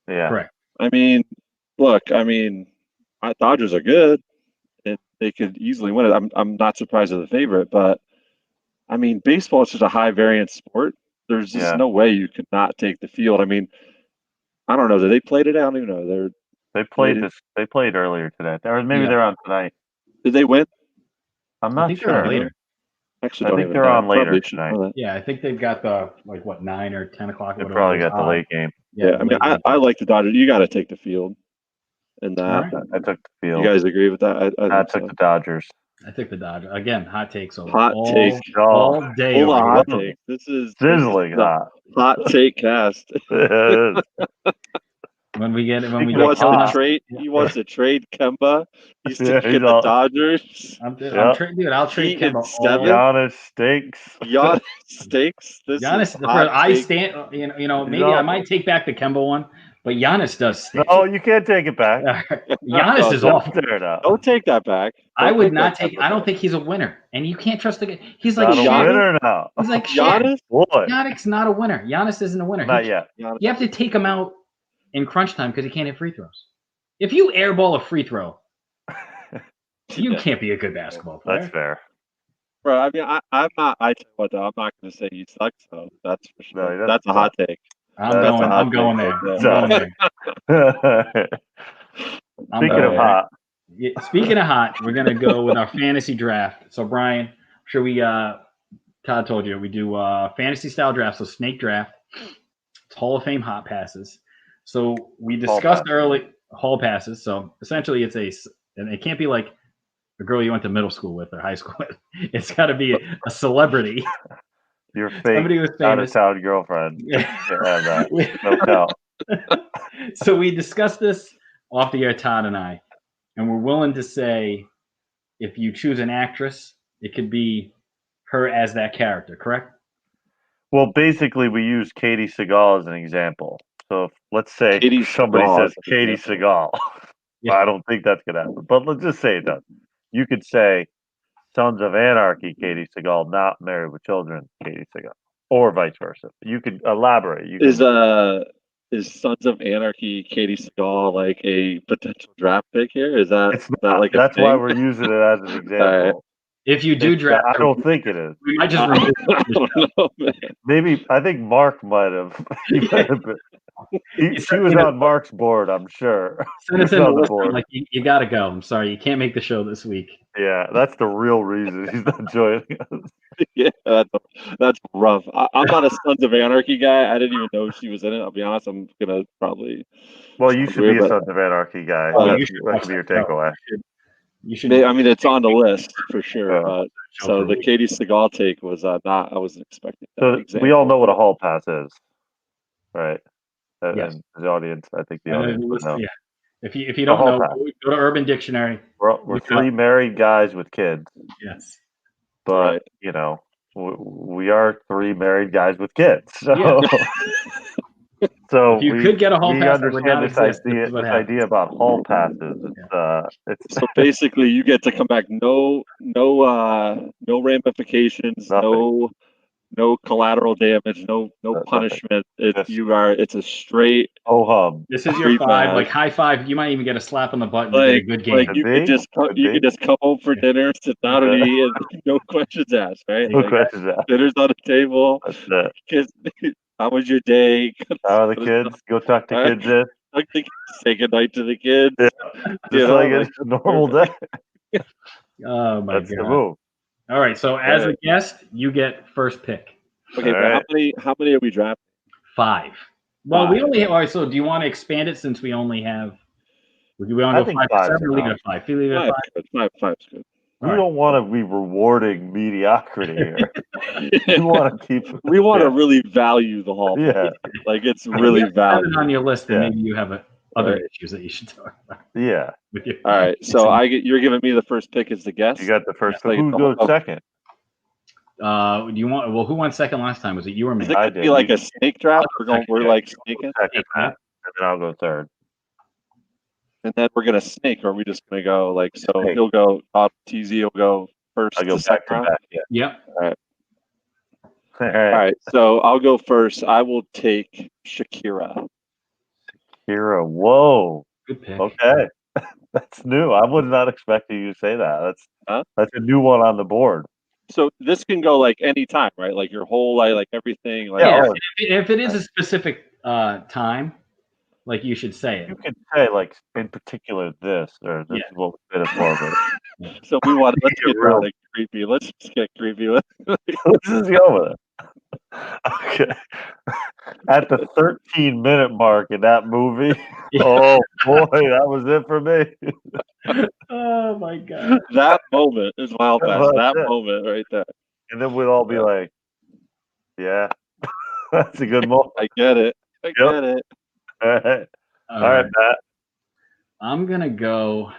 Yeah. Correct. I mean, look, Dodgers are good, and they could easily win it. I'm not surprised they're the favorite, but I mean, baseball is such a high variance sport. There's just no way you could not take the field. I mean, I don't know. Did they play today? I don't even know. They played earlier today, or maybe they're on tonight. Did they win? I'm not sure. Later. Actually, I think they're on later tonight. Yeah, I think they've got the 9 or 10 o'clock. They probably got the late game. Yeah, I mean, I like the Dodgers. You got to take the field. And that I took the field. You guys agree with that? I took the Dodgers. I took the Dodgers. Again, hot takes all day. Hold on, hot take. This is sizzling hot. Hot take cast. When we get he wants to trade Kemba. He's taking the Dodgers. I'll trade Kemba. Giannis stinks. Giannis stinks. Maybe I might take back the Kemba one, but Giannis does stink. No, you can't take it back. Giannis is awful. Don't take that back. I would not take. I don't think he's a winner, and you can't trust the guy. He's like a winner now. He's like Giannis. Giannis not a winner. Giannis isn't a winner. Not yet. You have to take him out in crunch time because he can't hit free throws. If you airball a free throw, you can't be a good basketball player. That's fair. Bro, I mean, I'm not. I'm not going to say he sucks. So that's for sure. No, that's a hot take. I'm going there. Speaking of hot. Speaking of hot, we're gonna go with our fantasy draft. So Brian, I'm sure Todd told you we do fantasy style draft, so snake draft. It's Hall of Fame hot passes. So we discussed early hall passes. So essentially, and it can't be like a girl you went to middle school with or high school with. It's got to be a celebrity. Your fake out-of-town girlfriend. No doubt. So we discussed this off the air, Todd and I, and we're willing to say if you choose an actress, it could be her as that character, correct? Well, basically, we use Katie Seagal as an example. So let's say somebody says Katie Seagal. Yeah. I don't think that's going to happen. But let's just say it does. You could say Sons of Anarchy, Katie Seagal, not Married with Children, Katie Seagal. Or vice versa. You could elaborate. Is Sons of Anarchy, Katie Seagal like a potential draft pick here? Is that like that's why we're using it as an example. If you do draft, I don't think it is. We might just remove I don't know, man. Maybe I think Mark might have. She was on Mark's board, I'm sure. Send us in the list. Like you got to go. I'm sorry, you can't make the show this week. Yeah, that's the real reason he's not joining us. Yeah, that's rough. I'm not a Sons of Anarchy guy. I didn't even know she was in it. I'll be honest. I'm gonna probably. Well, you should be a Sons of Anarchy guy. That should be your takeaway. You should. I mean, it's on the list for sure. So the Katie Seagal take was not. I wasn't expecting that. So we all know what a hall pass is, right? Yes. And the audience, I think the audience would know. Yeah. If you don't know, go to Urban Dictionary. We're three married guys with kids. Yes. But we are three married guys with kids. So, so if you could get a hall pass, understand this idea about hall passes. It's so basically you get to come back. No ramifications. Nothing. No collateral damage. No punishment. It's a straight hum. This is your five, like high five. You might even get a slap on the butt. Like, a good game. Like you could just come home for dinner, sit down and eat, and no questions asked, right? No questions asked. Dinner's on the table. That's it. Kids, how was your day? How are the kids? Go talk to kids in. Say goodnight to the kids. Yeah. Just like it's a normal day. Oh my God. The move. All right, so as a guest, you get first pick. Okay, right. How many are we drafting? 5. Well, we only have. All right, so do you want to expand it since we only have? We want to go 5 to 7 or leave it at 5? Leave it at 5. Five's good. We don't want to be rewarding mediocrity here. We want to really value the hall. Yeah, like it's really valuable on your list, and maybe you have other issues that you should talk about. Yeah. All right. So you're giving me the first pick as the guest. You got the first pick. Who goes second? Do you want? Well, who won second last time? Was it you or me? Is it going to be like a snake draft? We're like snaking. Second, and then I'll go third. And then we're gonna snake, or are we just gonna go like so? He'll go. TZ will go first. I go back to back. Yeah. All right. So I'll go first. I will take Shakira. Whoa. Good pick. Okay. That's new. I was not expecting you to say that. That's a new one on the board. So this can go like any time, right? Like your whole like everything. Like, if it is a specific time, like you should say it. You could say like in particular this or this is what we did it for. So let's get real. creepy. Let's just get creepy. Let's just go with it. Okay. At the 13-minute mark in that movie, oh boy, that was it for me. Oh my God. That moment is Wild West. That moment right there. And then we'd all be like, yeah, that's a good moment. I get it. I get it. All right, Matt. I'm going to go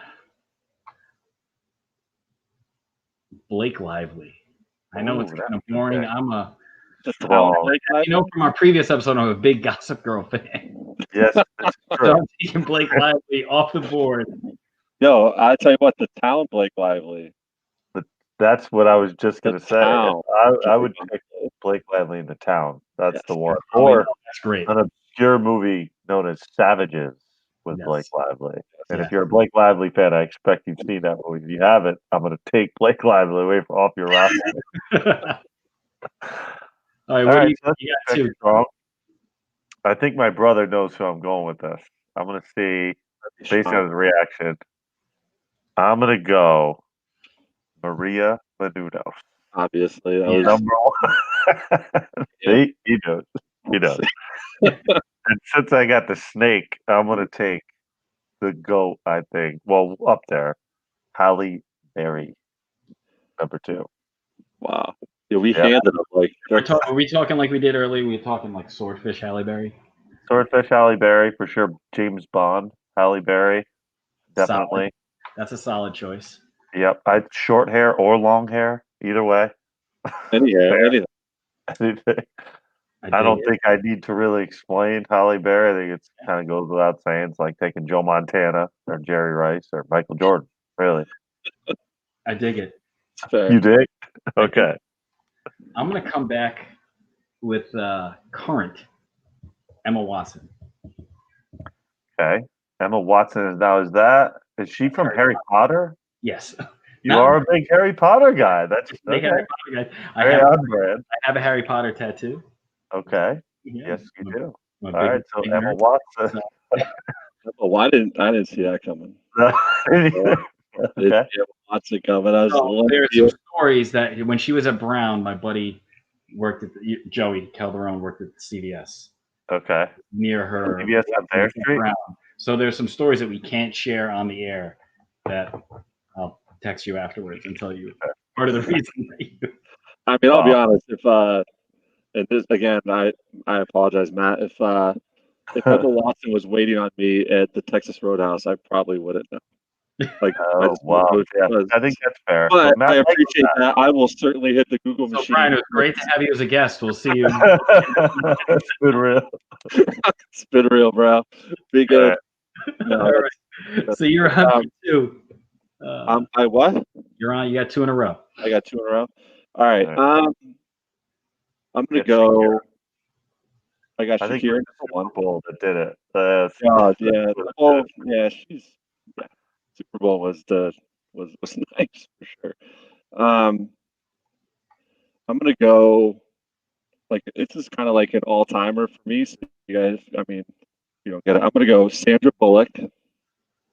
Blake Lively. I know it's kind of boring. Okay. You know, from our previous episode, I'm a big Gossip Girl fan. Yes, that's true. So I'm taking Blake Lively off the board. Yo, I tell you what, the town Blake Lively. That's what I was just going to say. I would pick Blake Lively in the town. That's the one. Or that's great. An obscure movie known as Savages with Blake Lively. And if you're a Blake Lively fan, I expect you've seen that movie. If you haven't, I'm going to take Blake Lively away off your roster. All right, what do you got two? I think my brother knows who I'm going with this. I'm going to see, based on his reaction, I'm going to go Maria Menounos. Obviously. That was number one. See? He knows. He knows. And since I got the snake, I'm going to take the GOAT, I think. Well, up there. Halle Berry, number 2. Wow. Yeah, we handed him like. Are we talking like we did earlier? We were talking like Swordfish Halle Berry? Swordfish Halle Berry, for sure. James Bond, Halle Berry, definitely. Solid. That's a solid choice. Yep. Short hair or long hair, either way. Any hair, anything. I don't think I need to really explain Halle Berry. I think it kind of goes without saying. It's like taking Joe Montana or Jerry Rice or Michael Jordan, really. I dig it. You dig? Okay. I'm going to come back with current Emma Watson. Okay. Emma Watson is she from Harry Potter? Yes. You are a big Harry Potter guy. That's big Harry Potter guy. I have a Harry Potter tattoo. Okay. Yeah, yes, you do. All right. So Emma Watson. Oh, I didn't see that coming. Okay. Watson coming. There's some stories that when she was at Brown, my buddy worked at Joey Calderon worked at CVS. Okay. Near her. CVS on Fair Street. Brown. So there's some stories that we can't share on the air that I'll text you afterwards and tell you part of the reason that you. I mean, I'll be honest. If and this again, I apologize, Matt. If Emma Watson was waiting on me at the Texas Roadhouse, I probably wouldn't know. Like, wow. Yeah, I think that's fair. But I appreciate that. I will certainly hit the Google machine. So, Brian, it was great to have you as a guest. We'll see you. Spin real. Spin real, bro. Be good. No, so you're on 2. I what? You're on. You got 2 in a row. I got 2 in a row. All right. I'm gonna go. I got Shakira number 1. Super Bowl that did it. Yeah. Oh, yeah. Super Bowl was nice for sure. I'm gonna go. Like, it's just kind of like an all timer for me. So you guys, I mean, you don't get it. I'm gonna go Sandra Bullock.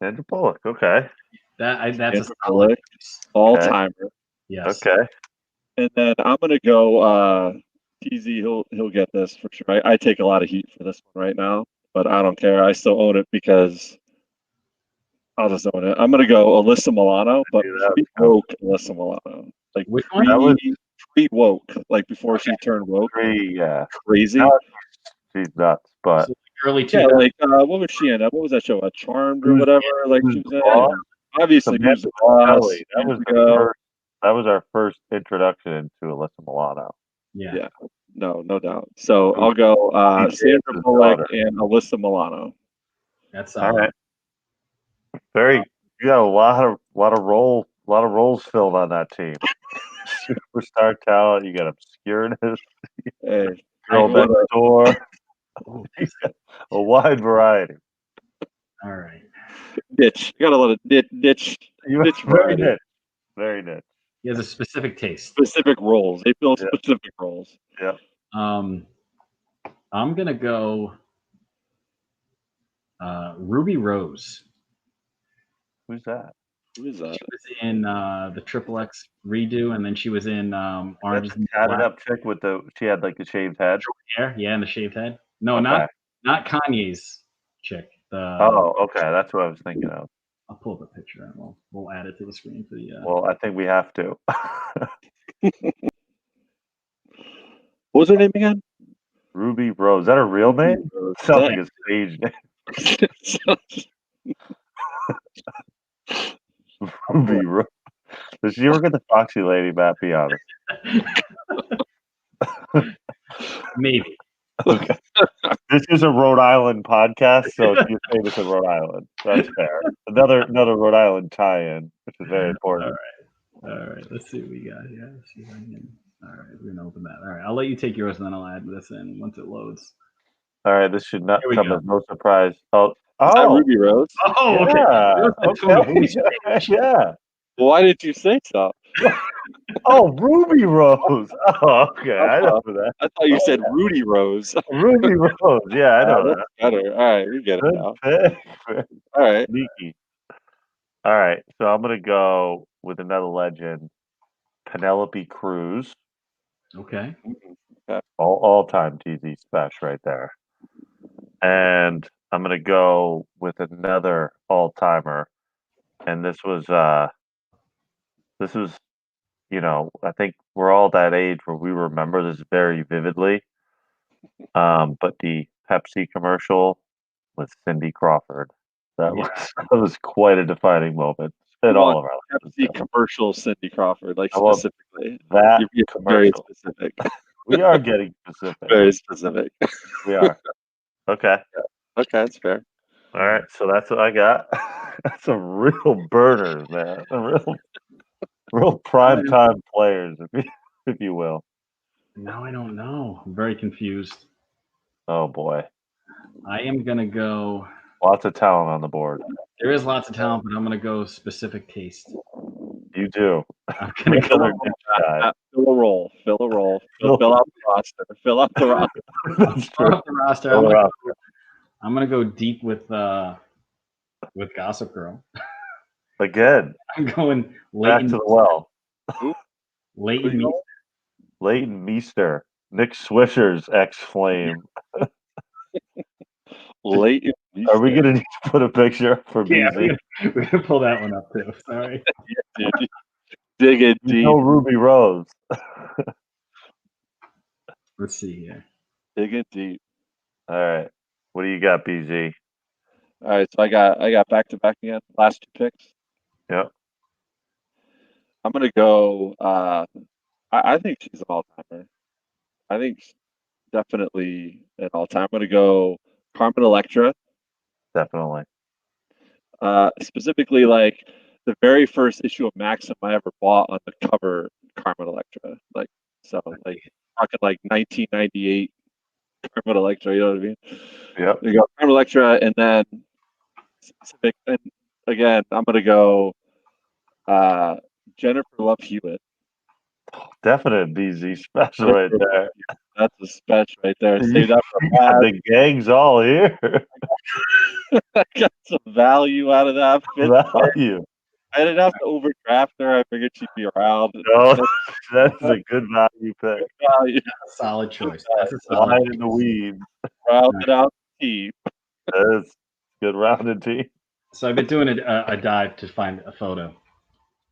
Sandra Bullock. Okay. That's Sandra Bullock, all timer. Yes. Okay. And then I'm gonna go. TZ, he'll get this for sure. I take a lot of heat for this one right now, but I don't care. I still own it because I'll just own it. I'm gonna go Alyssa Milano, but pre-woke Alyssa Milano. Like which one? Pre-woke, like before she turned woke. Crazy. She's nuts, but so early 2000s. Yeah, like what was she in? What was that show? Charmed or whatever? Like she was in. Obviously, that was our first introduction into Alyssa Milano. Yeah. No doubt. So I'll go Sandra Bullock and Alyssa Milano. That's all right. You got a lot of roles filled on that team. Superstar talent. You got obscureness. Girl next door. A wide variety. All right. Niche. You got a lot of niche. Very niche. Very niche. He has a specific taste. Specific roles. They build specific roles. Yeah. I'm gonna go Ruby Rose. Who's that? Who is that? She was in the Triple X redo, and then she was in Orange is the New tatted Black. up chick with she had like the shaved head. Hair, yeah, and the shaved head. No, Okay. not Kanye's chick. Okay, that's what I was thinking of. I'll pull up a picture and we'll add it to the screen for the. Well, I think we have to. What was her name again? Ruby Rose. Is that her real name? Sounds like a stage name. Ruby Rose. Does she ever get the Foxy Lady, Matt? Be honest. Maybe. Okay. This is a Rhode Island podcast, so you're famous in Rhode Island. That's fair. Another Rhode Island tie-in, which is very important. All right. Let's see what we got here. Let's see if I can. All right, we're gonna open that. All right, I'll let you take yours, and then I'll add this in once it loads. All right, this should not come as no surprise. Is that Ruby Rose? Oh, yeah. Okay. Yeah. Well, why did you say so? Oh, Ruby Rose. Oh, okay. I know that. I thought you said Rudy Rose. Ruby Rose. Yeah, I know that. Better. All right, we get it now. All right. Sneaky. All right, so I'm gonna go with another legend, Penelope Cruz. Okay. All time TZ special right there. And I'm gonna go with another all timer, and this was I think we're all that age where we remember this very vividly. But the Pepsi commercial with Cindy Crawford, that was quite a defining moment in all of our lives. Pepsi commercial, Cindy Crawford, like specifically. That you're very specific. We are getting specific. Very specific. We are. Okay. Okay, that's fair. All right, so that's what I got. That's some real burners, man. Real prime time players, if you will. Now I don't know. I'm very confused. Oh boy. I am gonna go. Lots of talent on the board. There is lots of talent, but I'm gonna go specific taste. You do. I'm gonna go. Fill a role. Fill a role. Fill out the roster. Fill out the roster. Fill out the roster. I'm gonna go deep with Gossip Girl. Again. I'm going back to the well. Leighton Meester. Nick Swisher's ex-flame. Leighton Meester. Are we going to need to put a picture for BZ? We're going to pull that one up too. Sorry. Dig it deep. No Ruby Rose. Let's see here. Dig it deep. All right. What do you got, BZ? All right, so I got back-to-back again. Last two picks. Yep. I'm gonna go. I think she's an all-timer. I think definitely an all-time. I'm gonna go Carmen Electra. Definitely. Specifically, like the very first issue of Maxim I ever bought on the cover, Carmen Electra. Like talking like 1998 Carmen Electra. You know what I mean? Yep. You go Carmen Electra, and then specific. And again, I'm gonna go. Jennifer Love Hewitt. Definite BZ special right there. That's a special right there. Save that for last. The gang's all here. I got some value out of that. Value. I didn't have to overdraft her. I figured she'd be around. No, that's a good value pick. Value. Solid choice. That's a solid in the weeds. Rounded out the team. That's good rounded team. So I've been doing a dive to find a photo.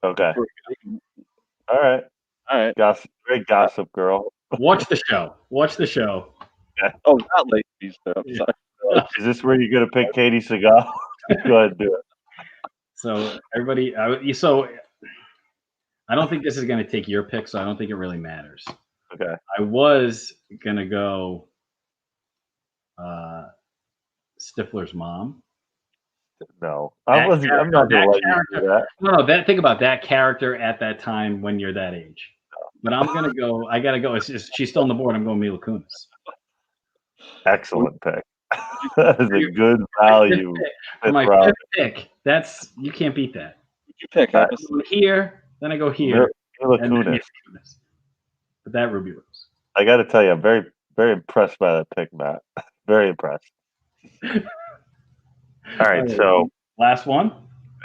Okay. All right. Great Gossip Girl. Watch the show. Okay. Oh, not late Easter. I'm sorry. Is this where you're gonna pick Katie Seagal? Go ahead and do it. So everybody, I don't think this is going to take your pick, so I don't think it really matters. Okay. I was going to go Stifler's mom. No, I'm not going to let you do that. No, think about that character at that time when you're that age. But I'm going to go, I got to go. She's still on the board. I'm going Mila Kunis. Excellent pick. That is a good value. My fifth pick. You can't beat that. You pick. I go here, then I go here. Mila Kunis. But that Ruby Rose. I got to tell you, I'm very, very impressed by that pick, Matt. Very impressed. All right, so last one.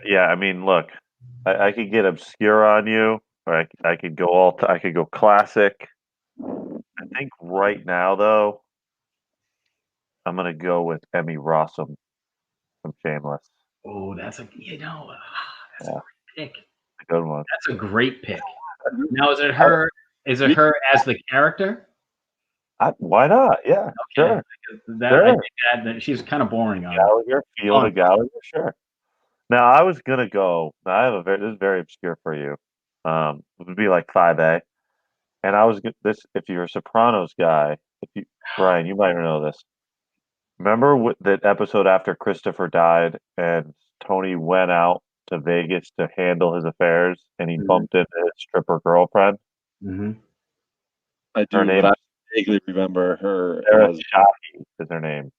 Yeah, I mean, look, I could get obscure on you, or I could go I could go classic. I think right now though, I'm gonna go with Emmy Rossum from Shameless. Oh, that's a that's a great pick. A good one. That's a great pick. Now, is it her? Is it her as the character? Why not? Yeah, sure. I think that she's kind of boring on Gallagher, Field of Gallagher, sure. Now I was gonna go. I have this is very obscure for you. It would be like 5A, and I was this. If you're a Sopranos guy, Brian, you might know this. Remember that episode after Christopher died, and Tony went out to Vegas to handle his affairs, and he bumped into his stripper girlfriend. Mm-hmm. I do, but I vaguely remember her. Sarah Shahi is her name.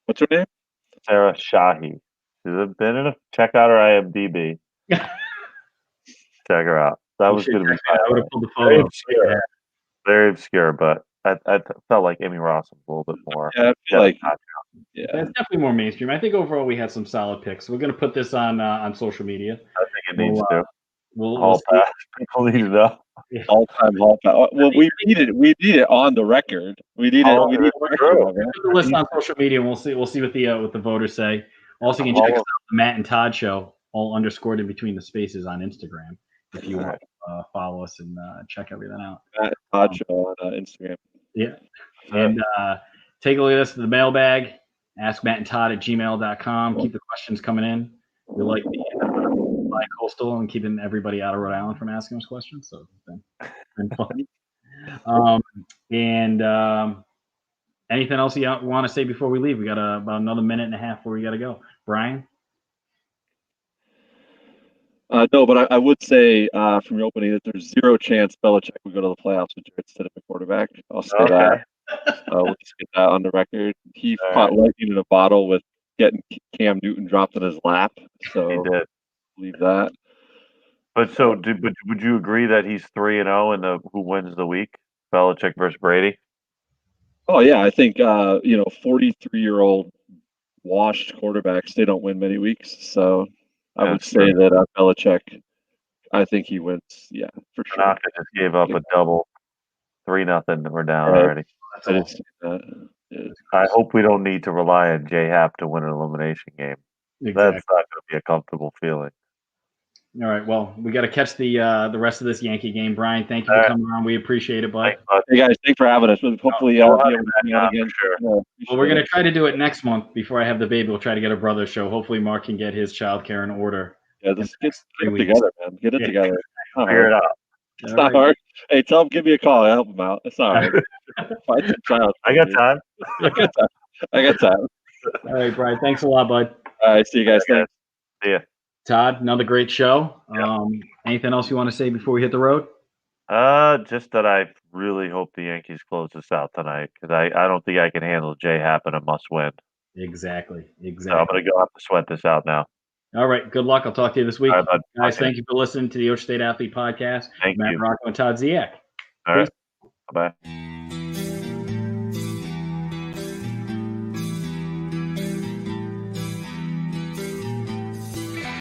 What's her name? Sarah Shahi. She's been in check out her IMDb. Check her out. That was going to be I would have pulled the photo. Very obscure, but I felt like Emmy Rossum a little bit more. Yeah, I feel like it's definitely more mainstream. I think overall we had some solid picks. We're going to put this on social media. I think it needs to. We'll people need to know. All-time hall pass. Well, we need it on the record. We need it. We need put the list on social media, and we'll see what the voters say. Also, you can check us out the Matt and Todd Show, all underscored in between the spaces on Instagram. If you want to follow us and check everything out. Matt and Todd Show on Instagram. Yeah, and take a look at this. The mailbag. Ask Matt and Todd at gmail.com. Keep the questions coming in. We like the bi-coastal and keeping everybody out of Rhode Island from asking us questions. So it's been fun. Anything else you want to say before we leave? We got about another minute and a half before we got to go. Brian? No, but I would say from your opening that there's zero chance Belichick would go to the playoffs with Jarrett Stidham at quarterback. I'll say that. We'll just get that on the record. He caught lightning in a bottle with getting Cam Newton dropped in his lap. So he did. Believe that. But would you agree that he's 3-0 in the who wins the week? Belichick versus Brady? Oh yeah, I think 43-year-old washed quarterbacks, they don't win many weeks. So I would say that Belichick, I think he wins. Yeah, for sure. Tanaka just gave up a double 3-0. We're down already. I didn't see that. I hope we don't need to rely on J-Hap to win an elimination game. Exactly. That's not going to be a comfortable feeling. All right. Well, we got to catch the rest of this Yankee game. Brian, thank you for coming on. We appreciate it, bud. Hey guys, thanks for having us. Hopefully, I'll be able to be on again. Sure. Well, we're going to try to do it next month before I have the baby. We'll try to get a brother show. Hopefully, Mark can get his childcare in order. Yeah, let's get it together, man. Get it together. Figure it out. It's not hard. Hey, tell him, give me a call. I'll help him out. It's all right. Find some child. I got time. I got time. All right, Brian. Thanks a lot, bud. All right. See you guys. Thanks. See ya. Todd, another great show. Yeah. Anything else you want to say before we hit the road? Just that I really hope the Yankees close this out tonight because I don't think I can handle J-Hap in a must-win. Exactly. So I'm going to go have to sweat this out now. All right. Good luck. I'll talk to you this week. All right, guys, thank you for listening to the Ocean State Athlete Podcast. Thank you. Matt Marocco and Todd Ziak. All right. Bye-bye.